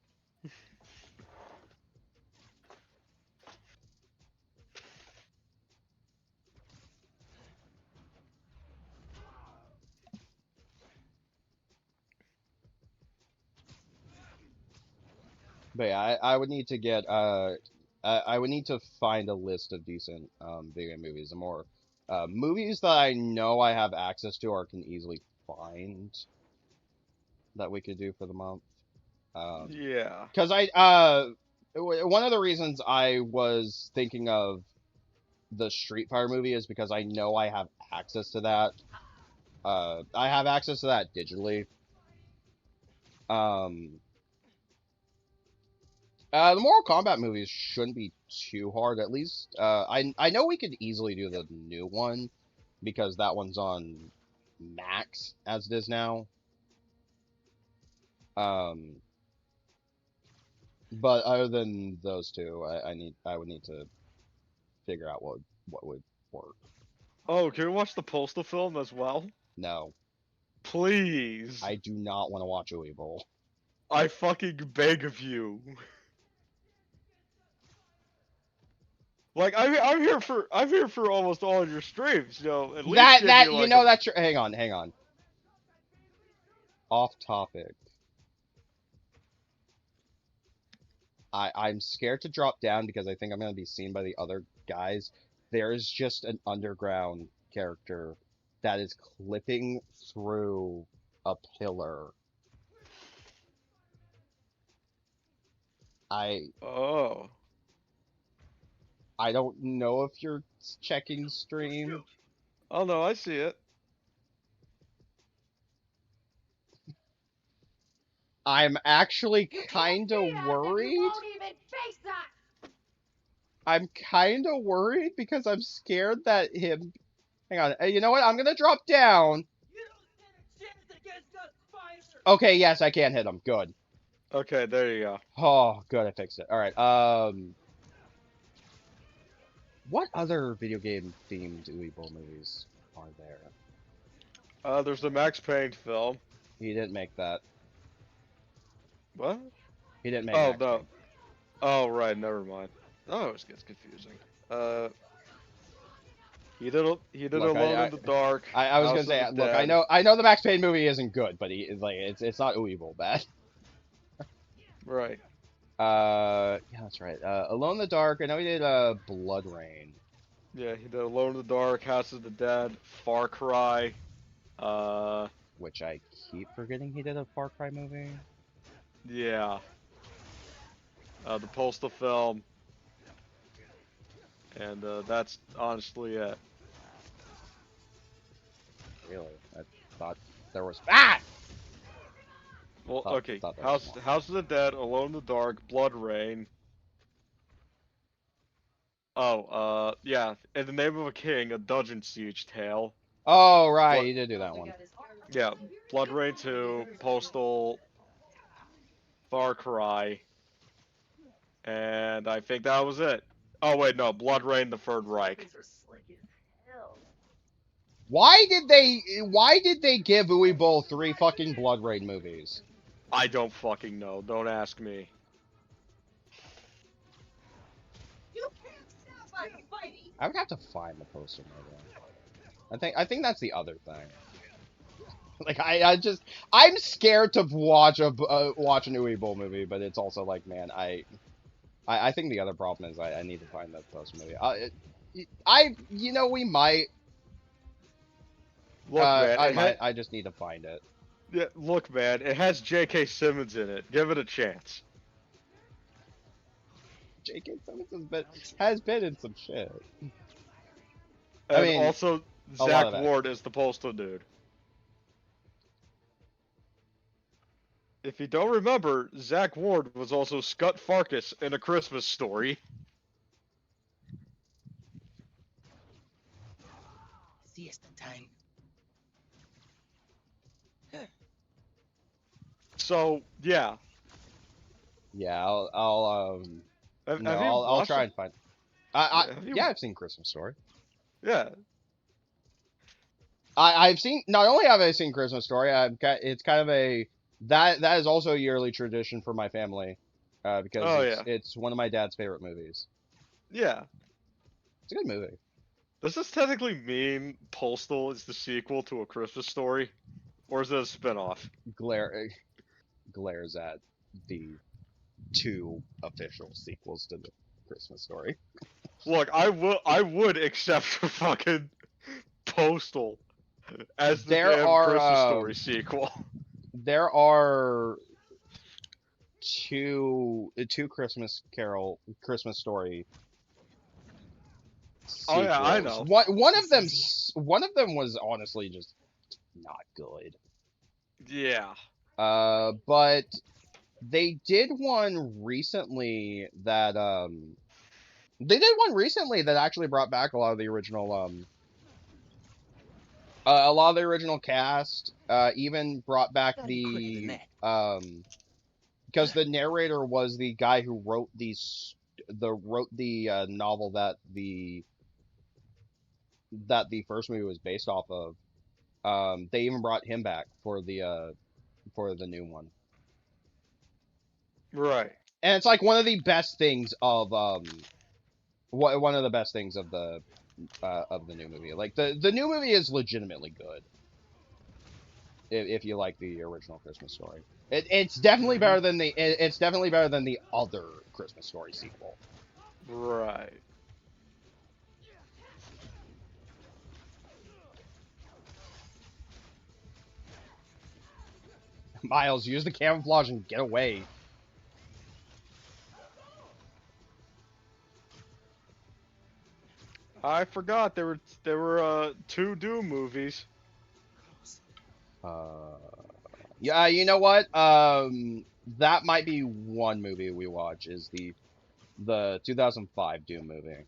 But yeah, I would need to get I would need to find a list of decent video game movies, and more movies that I know I have access to or can easily find, that we could do for the month. Yeah. Because one of the reasons I was thinking of the Street Fighter movie is because I know I have access to that. I have access to that digitally. Um, the Mortal Kombat movies shouldn't be too hard. At least, I know we could easily do the new one, because that one's on Max as it is now. Um, but other than those two, I would need to figure out what would work. Oh, can we watch the Postal film as well? No, Please. I do not want to watch Uwe Boll. I fucking beg of you. Like I'm here for almost all of your streams. You know, at least give me like a. That's your, hang on. Off topic. I'm scared to drop down because I think I'm gonna be seen by the other guys. There is just an underground character that is clipping through a pillar. I Oh. I don't know if you're checking stream. Oh no, I see it. I'm actually You can't kind see of us and you worried. won't even face us! I'm kind of worried because I'm scared that him. Hang on. You know what? I'm gonna drop down. You don't stand a chance against us, fighter! Okay, yes, I can hit him. Good. Okay, there you go. Oh, good. I fixed it. All right. What other video game themed Weeble movies are there? There's the Max Payne film. He didn't make that. What? He didn't make Oh Max no. Payne. Oh right, never mind. Oh, it gets confusing. Uh, he did Look, Alone in the Dark, I was gonna House of say, the look, Dead. I know the Max Payne movie isn't good, but it's not Weeble bad. Right. Yeah, that's right. Alone in the Dark. I know he did Blood Rain, Yeah, he did Alone in the Dark, House of the Dead, Far Cry. Uh, which I keep forgetting he did a Far Cry movie. yeah. The Postal film, and that's honestly it. Really, I thought there was Well, thought okay. thought there was House more. House of the Dead, Alone in the Dark, Blood Rain. Oh, yeah. In the Name of a King, a Dungeon Siege Tale. Oh right, Blood, he did do that one. yeah. Blood Rain 2, Postal, Far Cry, and I think that was it. Oh wait, no, Blood Rain, the Third Reich. Why did they give Uwe Boll 3 fucking Blood Rain movies? I don't fucking know. Don't ask me. You can't stop us, fighting! I would have to find the poster maybe. I think that's the other thing. Like I'm scared to watch watch an Uwe Boll movie, but it's also like, man, I think the other problem is I need to find the poster movie. We might. Look, man, I just need to find it. yeah, look, man, it has J.K. Simmons in it. Give it a chance. J.K. Simmons has been in some shit. I And mean, also, a lot Zach of it. Ward is the postal dude. If you don't remember, Zach Ward was also Scut Farkus in A Christmas Story. Siesta time. So, yeah. Yeah, Have you I'll watched try it? and find. Have you? Yeah, I've seen Christmas Story. Yeah. I've seen, not only have I seen Christmas Story, it's kind of that is also a yearly tradition for my family, because Oh, yeah. it's one of my dad's favorite movies. Yeah. It's a good movie. Does this technically mean Postal is the sequel to A Christmas Story? Or is it a spinoff? Glares at the two official sequels to the Christmas Story. Look, I would accept the fucking Postal as the There damn Christmas are Story sequel. there are two Christmas Story Oh yeah, I sequels. know. One of them was honestly just not good. Yeah. But they did one recently that actually brought back a lot of the original a lot of the original cast. Even brought back Gotta be quicker than the that. because the narrator was the guy who wrote the novel that the first movie was based off of. They even brought him back for the new one. Right. And it's like one of the best things of one of the best things of the new movie. Like the new movie is legitimately good. if you like the original Christmas Story. It's definitely better than it's definitely better than the other Christmas Story sequel. Right. Miles, use the camouflage and get away. I forgot there were 2 Doom movies. Yeah, you know what? That might be one movie we watch is the 2005 Doom movie.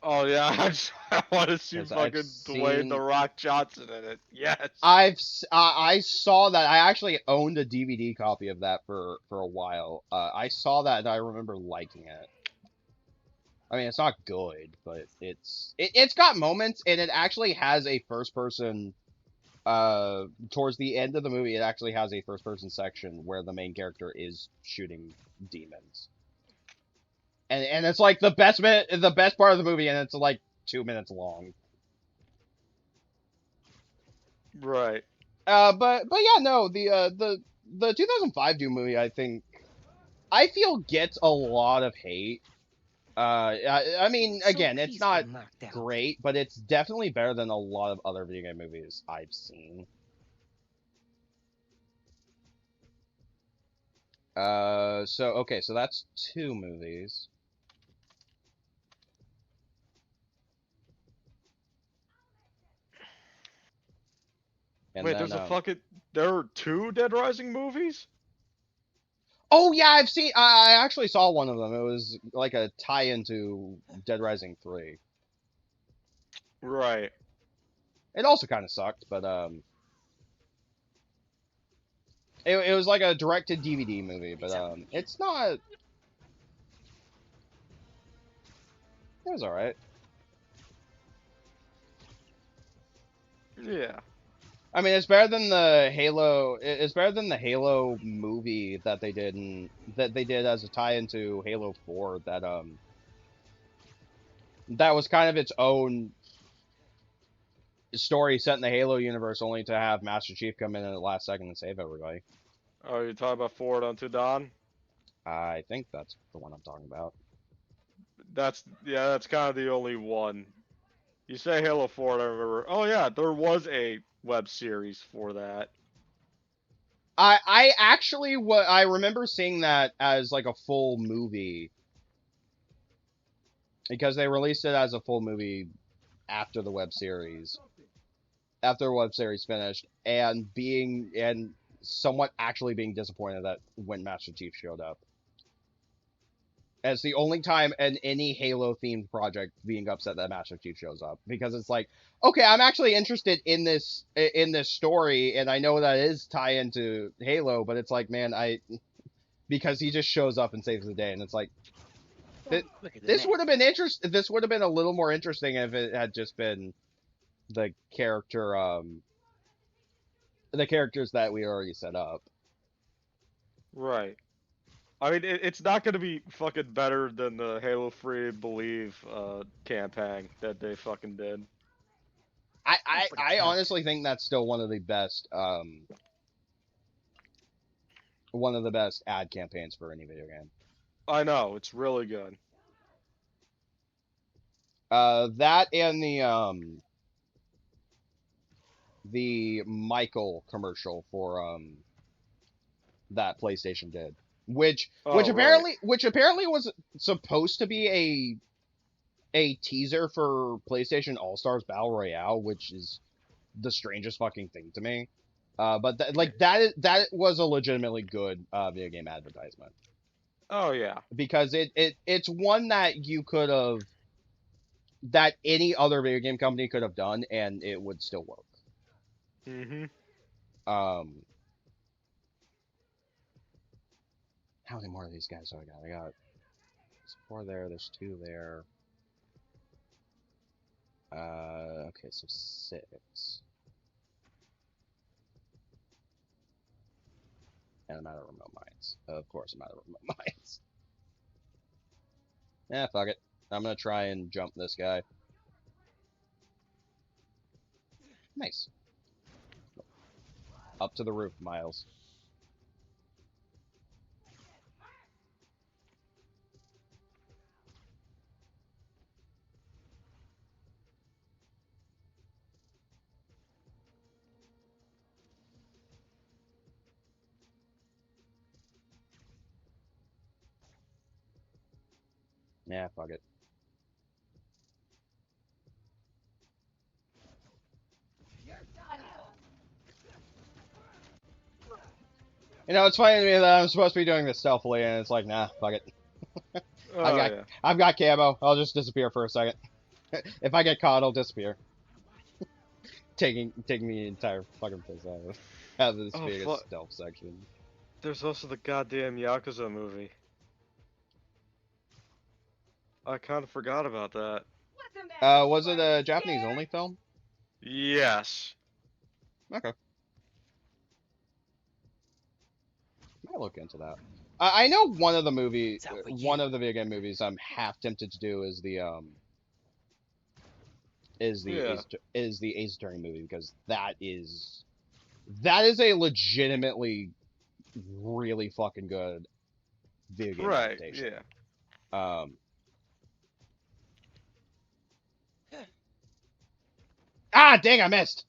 Oh yeah, I want to see Because I've fucking Dwayne the seen, Rock Johnson in it. Yes. I saw that. I actually owned a DVD copy of that for a while. I saw that and I remember liking it. I mean, it's not good, but it's got moments, and it actually has a first person. Towards the end of the movie, it actually has a first person section where the main character is shooting demons, and it's like the best part of the movie, and it's like 2 minutes long. Right. But yeah, no, the 2005 Doom movie, I feel gets a lot of hate. I mean, So again, it's peaceful, not knocked out. great, but it's definitely better than a lot of other video game movies I've seen. So okay, so that's 2 movies. And Wait, then there were 2 Dead Rising movies? oh yeah, I actually saw one of them. It was like a tie-in to Dead Rising 3. Right. It also kind of sucked, but it was like a directed DVD movie, but it's not. It was all right. Yeah. I mean, it's better than the Halo. It's better than the Halo movie that they did as a tie-in to Halo 4. That was kind of its own story set in the Halo universe, only to have Master Chief come in at the last second and save everybody. Oh, you're talking about Forward Unto Dawn? I think that's the one I'm talking about. That's kind of the only one. You say Halo 4, and I remember. Oh yeah, there was a web series for that. I actually I remember seeing that as like a full movie because they released it as a full movie after the web series. After the web series finished, and somewhat actually being disappointed that when Master Chief showed up. It's the only time in any Halo themed project being upset that Master Chief shows up, because it's like, okay, I'm actually interested in this story, and I know that it is tie into Halo, but it's like, man, because he just shows up and saves the day, and it's like, this would have been This would have been a little more interesting if it had just been the the characters that we already set up. Right. I mean, it's not going to be fucking better than the Halo Free Believe campaign that they fucking did. I honestly think that's still one of the best ad campaigns for any video game. I know, it's really good. That and the Michael commercial for that PlayStation did, which Oh, right. apparently was supposed to be a teaser for PlayStation All Stars Battle Royale, which is the strangest fucking thing to me. But that was a legitimately good video game advertisement. Oh yeah. Because it's one that that any other video game company could have done and it would still work. Mhm. How many more of these guys do I got? I got 4 there. There's 2 there. Okay, so 6. And I'm out of remote mines. Of course, I'm out of remote mines. Yeah, fuck it. I'm gonna try and jump this guy. Nice. Up to the roof, Miles. Yeah, fuck it. You know, it's funny to me that I'm supposed to be doing this stealthily, and it's like, nah, fuck it. Oh yeah. I've got camo. I'll just disappear for a second. If I get caught, I'll disappear. Taking the entire fucking piss out of this Oh being a fuck. stealth section. There's also the goddamn Yakuza movie. I kind of forgot about that. Was it a Japanese only film? Yes. Okay. I'll look into that. I know one of the video game movies I'm half tempted to do is the Yeah. is the Ace Attorney movie, because that is a legitimately really fucking good video game Right. adaptation. Yeah. Ah, dang, I missed.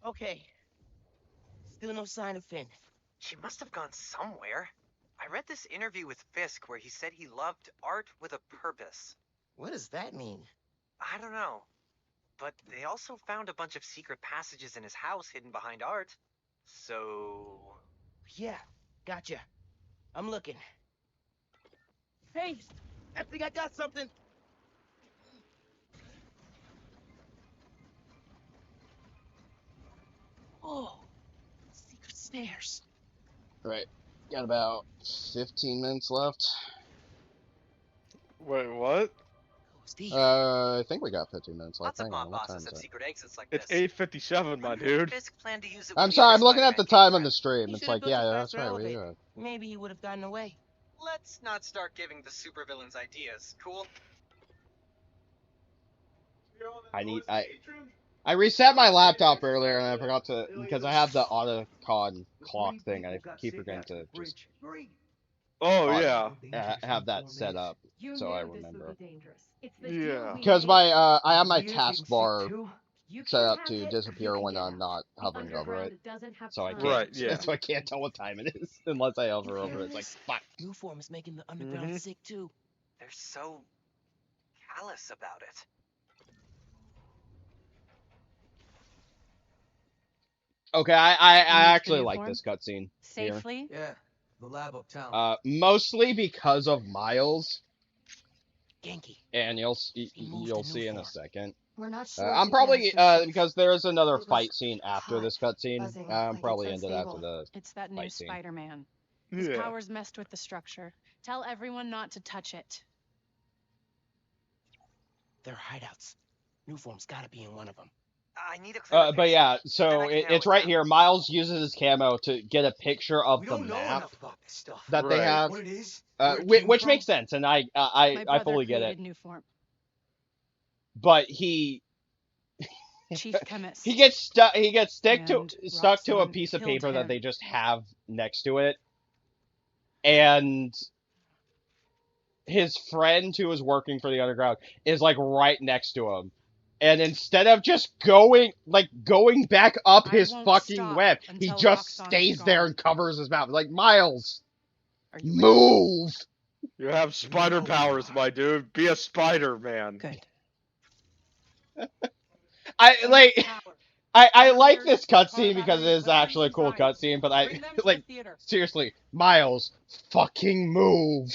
Okay. Still no sign of Finn. She must have gone somewhere. I read this interview with Fisk where he said he loved art with a purpose. What does that mean? I don't know. But they also found a bunch of secret passages in his house hidden behind art. So... Yeah, gotcha. I'm looking. Hey, I think I got something. Oh, secret stairs. Right. Got about 15 minutes left. Wait, what? I think we got 15 minutes left. Lots of Hang mob on, what bosses time is have it? secret exits like It's this. 8:57, my dude. Fisk planned to use it I'm when the sorry, other I'm looking at the Spider-Man time came on the threat. stream. He It's should have like, built yeah, a that's faster right. We elevator. Maybe he would have gotten away. Let's not start giving the supervillains ideas, cool? I reset my laptop earlier and I forgot to, because I have the autocon clock thing. I keep forgetting to just Oh yeah. have that set up so I remember. Yeah. Because I have my taskbar set up to disappear when I'm not hovering over it, so I can't Right. Yeah. so I can't tell what time it is unless I hover over it. It's like, fuck. New form is making the underground sick too. They're so callous about it. Okay, I You moved the actually new like form? this cutscene here. Safely? Yeah, the lab uptown. Mostly because of Miles, Genki. and you'll moved the new see in a form. second. We're not sure. I'm if the probably canister's safe. because there is another It was fight scene after hot, this cutscene. buzzing, I'm like probably it's into that after unstable. the It's that new fight scene. Spider-Man. His Yeah. powers messed with the structure. Tell everyone not to touch it. They're hideouts. New form's gotta be in one of them. I need a clear But yeah, then so I can narrow it's it right down. here. Miles uses his camo to get a picture of We the don't know map enough about this stuff. that they Right. have, What it is, where it came which from. makes sense, and My I brother fully get created it. new form. But he Chief chemist. he gets stuck. He gets stuck to a Roxxon piece of killed paper that him. they just have next to it, and his friend who is working for the Underground is like right next to him. And instead of just going back up I his won't fucking stop web, he until just Roxxon is stays there gone. and covers his mouth. Like, Miles, Are you ready? move! You have spider No. powers, my dude. Be a spider, man. Good. I like this Car cutscene because it batteries, is let's actually a cool inside. cutscene, but Bring them to the like, theater. seriously, Miles, fucking move!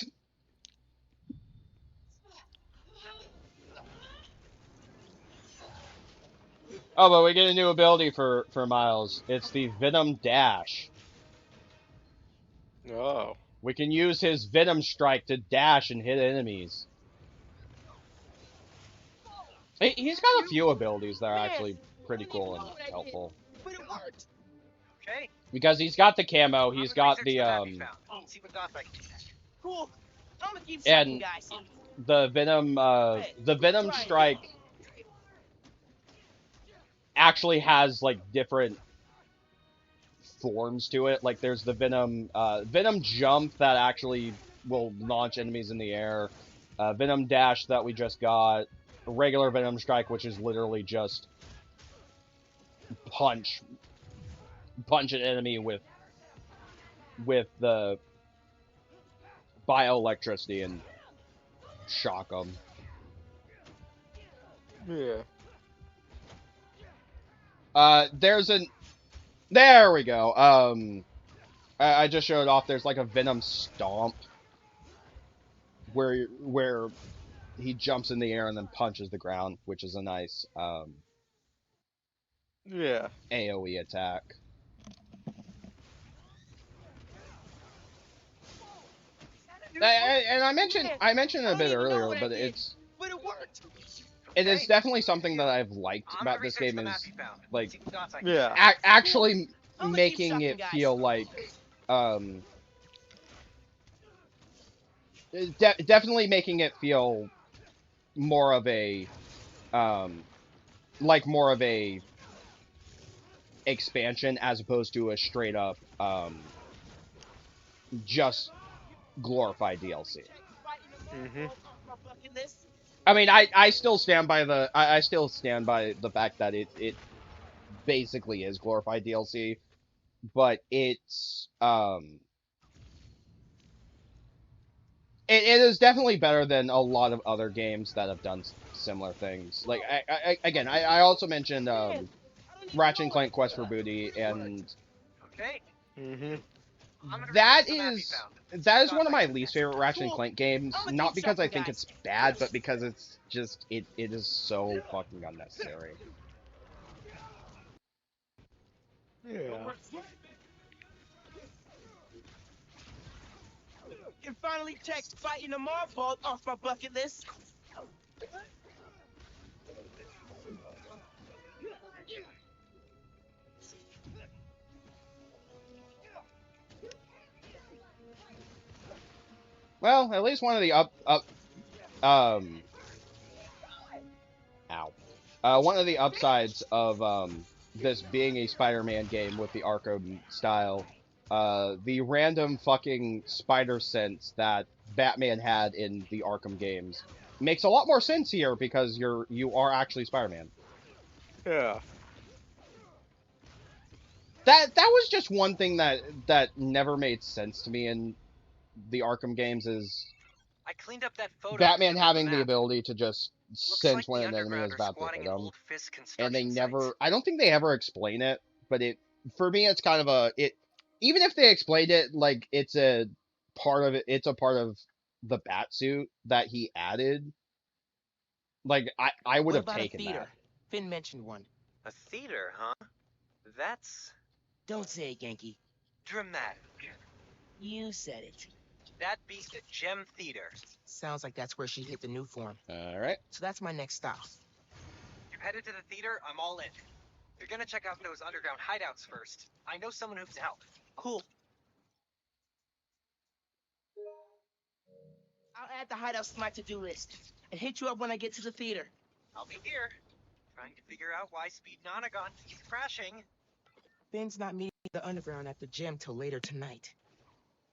Oh, but we get a new ability for Miles. It's the Venom Dash. Oh. We can use his Venom Strike to dash and hit enemies. He's got a few abilities that are actually pretty cool and helpful. But it worked. Okay. Because he's got the camo, he's I'll got research the map you found. See what dots I can connect. Cool. I'm gonna keep shocking And guys. the Venom Hey, the Venom try it again. strike actually has like different forms to it. Like there's the Venom jump that actually will launch enemies in the air. Venom dash that we just got. Regular Venom strike, which is literally just punch an enemy with the bioelectricity and shock them. Yeah. There we go. I just showed off. There's like a Venom stomp where he jumps in the air and then punches the ground, which is a nice Yeah. AOE attack. And I mentioned it I a don't bit even know earlier, what I but did, but it worked. it is Okay, definitely something that I've liked I'm gonna about this research game the map is you found. like See what dots I can Yeah. connect. Cool. actually I'm gonna keep making shocking it guys. feel like definitely making it feel more of a like more of a expansion as opposed to a straight up just glorified DLC. Mhm. I mean, I still stand by I still stand by the fact that it basically is glorified DLC, but it is definitely better than a lot of other games that have done similar things. Like again, I also mentioned Man, I don't even Ratchet know and what I Clank did. Quest for Booty, and Okay, Mhm. I'm gonna that research the map you is found. See that what is one dots of I my can least connect. favorite Ratchet and Cool. Clank games. I'm gonna Not keep because I shocking think guys. it's bad, but because it's just it is so fucking unnecessary. Yeah. Can finally check fighting the Marpole off my bucket list. Well, at least one of the um ow. One of the upsides of this being a Spider-Man game with the Arkham style, the random fucking spider sense that Batman had in the Arkham games makes a lot more sense here because you are actually Spider-Man. Yeah. That was just one thing that never made sense to me in the Arkham games is I cleaned up that photo you Batman took of the having the map. about to just Looks sense like when the an enemy underground is are about to squatting hit in him. old Fisk And they construction sites. never I don't think they ever explain it, but for me it's kind of even if they explained it like it's a part of the bat suit that he added, like I would What have about a taken theater? that. Finn mentioned one. A theater, huh? That's Don't say it, Genki. dramatic. You said it. That'd be the Gem Theater. Sounds like that's where she hit the new form. All right. So that's my next stop. You're headed to the theater, I'm all in. You're gonna check out those underground hideouts first. I know someone who can help. Cool. I'll add the hideouts to my to-do list and hit you up when I get to the theater. I'll be here, trying to figure out why Speed Nonagon keeps crashing. Finn's not meeting the underground at the gym till later tonight.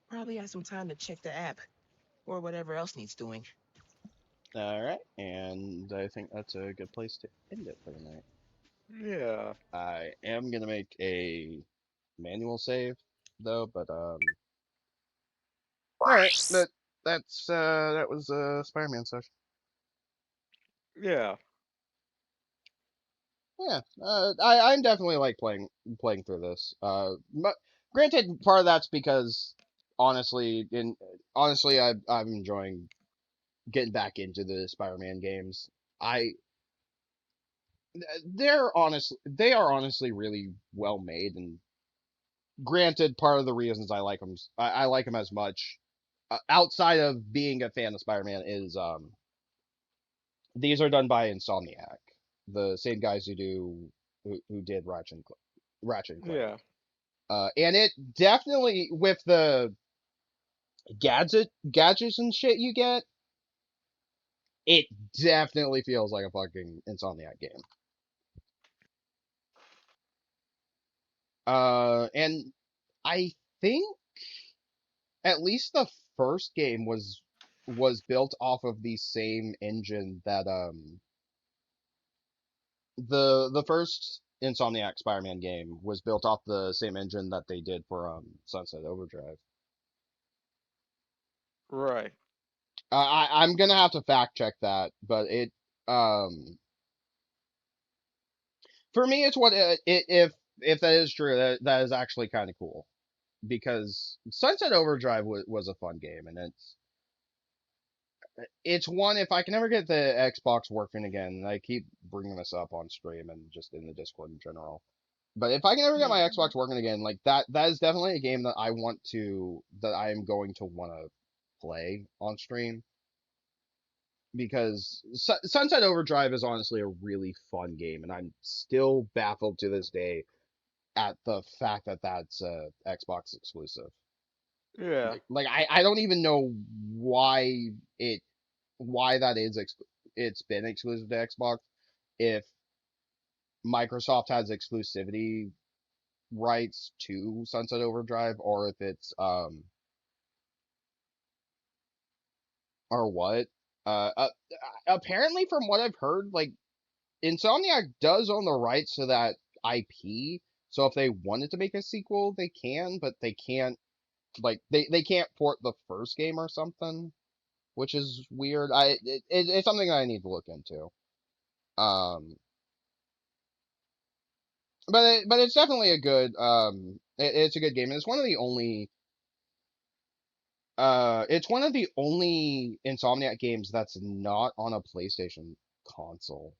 Probably has some time to check the app or whatever else needs doing. All right. And I think that's a good place to end it for the night. Yeah. I am going to make a manual save though, but all right, that was Spider-Man session. Yeah. Yeah, I'm definitely like playing through this. But granted, part of that's because honestly, I'm enjoying getting back into the Spider-Man games. I they are honestly really well made, and granted, part of the reasons I like them I like them as much outside of being a fan of Spider-Man is these are done by Insomniac, the same guys who did Ratchet and Clank. Yeah. And it definitely with the gadgets and shit you get, it definitely feels like a fucking Insomniac game. And I think at least the first game was built off of the same engine that the first Insomniac Spider-Man game was built off the same engine that they did for Sunset Overdrive. Right. I'm gonna have to fact check that, but it um for me it's what if that is true, that is actually kind of cool because Sunset Overdrive was a fun game, and it's one, if I can ever get the Xbox working again, and I keep bringing this up on stream and just in the Discord in general. But if I can ever get my Xbox working again, like that is definitely a game that I am going to want to play on stream because Sunset Overdrive is honestly a really fun game, and I'm still baffled to this day at the fact that that's a Xbox exclusive. Yeah. Like I don't even know it why it's been exclusive to Xbox if Microsoft has exclusivity rights to Sunset Overdrive, or if it's or what. Uh, uh Apparently from what I've heard, like Insomniac does own the rights to that IP, so if they wanted to make a sequel, they can, but they can't they can't port the first game or something, which is weird. It's something that I need to look into. Um, but it's definitely a good it's a good game, and it's one of the only Insomniac games that's not on a PlayStation console,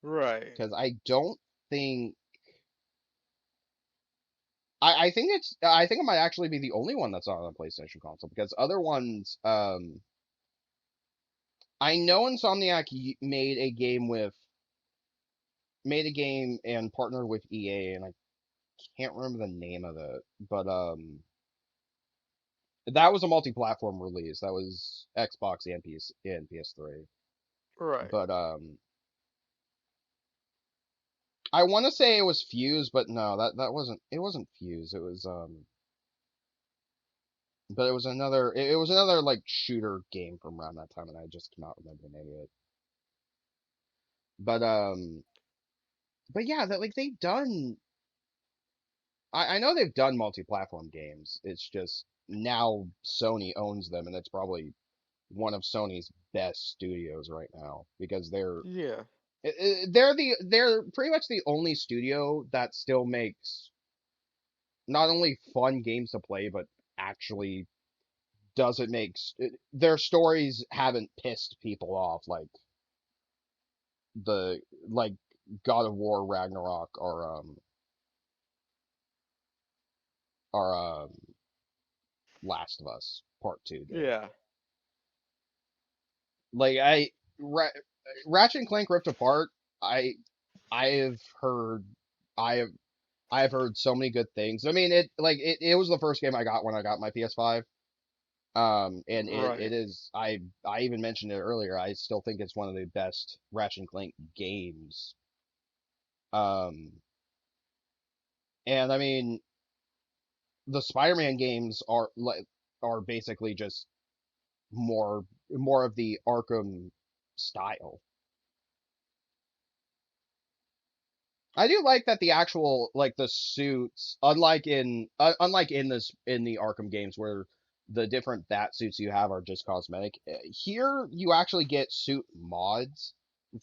Right. because I don't think I think it might actually be the only one that's not on a PlayStation console, because other ones I know Insomniac made a game and partnered with EA, and I can't remember the name of it, but that was a multi-platform release. That was Xbox and PS3. Right. But I want to say it was Fuse, but no, it wasn't Fuse. It was but it was another like shooter game from around that time, and I just cannot remember the name of it. But but yeah, that like they've done. I know they've done multi-platform games. It's just now Sony owns them, and it's probably one of Sony's best studios right now because Yeah. they're pretty much the only studio that still makes not only fun games to play, but actually doesn't make their stories haven't pissed people off the like God of War Ragnarok or Last of Us Part 2 did. Yeah. Like Ra- Ratchet and Clank Rift Apart, I I have heard I have I have heard so many good things. I mean, it was the first game I got when I got my PS5. And it Right. is I even mentioned it earlier. I still think it's one of the best Ratchet and Clank games. Um, and I mean, the Spider-Man games are basically just more of the Arkham style. I do like that the actual like the suits, unlike in the Arkham games where the different bat suits you have are just cosmetic. Here you actually get suit mods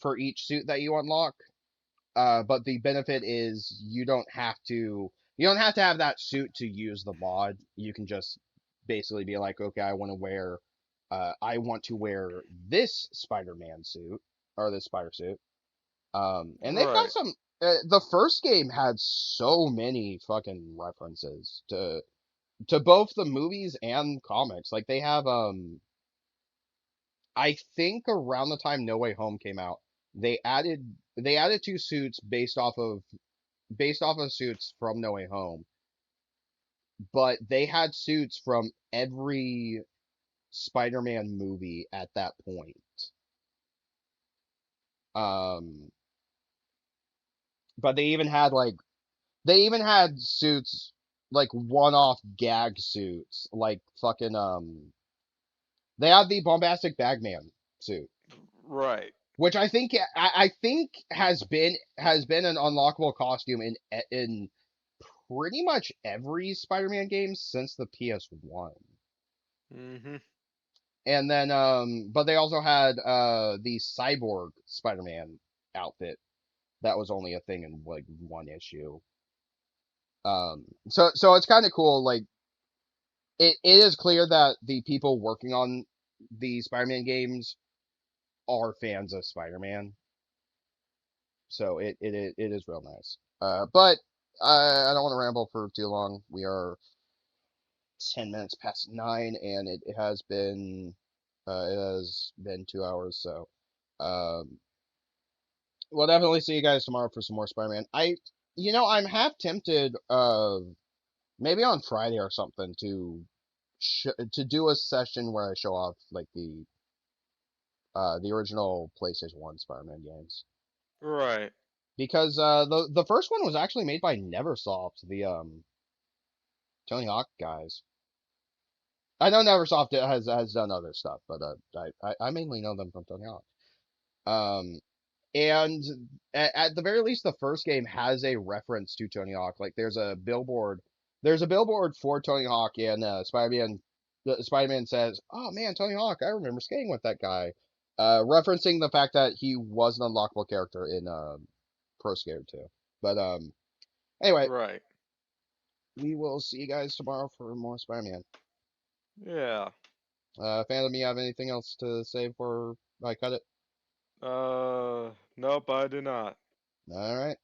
for each suit that you unlock. But the benefit is you don't have to have that suit to use the mod. You can just basically be like, okay, I want to wear this Spider-Man suit or this spider suit. And they've got Right. some. The first game had so many fucking references to both the movies and comics. Like they have I think around the time No Way Home came out, they added two suits based off of suits from No Way Home. but they had suits from every Spider-Man movie at that point. Um, but they even had suits like one-off gag suits, like fucking they had the bombastic Bagman suit, Right. which I think has been an unlockable costume in pretty much every Spider-Man game since the PS1. Mm-hmm. And then but they also had the cyborg Spider-Man outfit that was only a thing in like one issue. So it's kind of cool, like it is clear that the people working on the Spider-Man games are fans of Spider-Man. So it is real nice. But I don't want to ramble for too long. We are 10 minutes past 9, and it has been 2 hours. So um, we'll definitely see you guys tomorrow for some more Spider-Man. I'm half tempted maybe on Friday or something to do a session where I show off like the original PlayStation 1 Spider-Man games. Right. Because the first one was actually made by Neversoft, the Tony Hawk guys. I know Neversoft has done other stuff, but I mainly know them from Tony Hawk. Um, and at the very least, the first game has a reference to Tony Hawk. Like there's a billboard for Tony Hawk, and Spider-Man says, "Oh man, Tony Hawk, I remember skating with that guy," referencing the fact that he was an unlockable character in Pro Skater 2. But anyway, Right. we will see you guys tomorrow for more Spider-Man. Yeah. Phantom, you have anything else to say before I cut it? Nope, I do not. All right.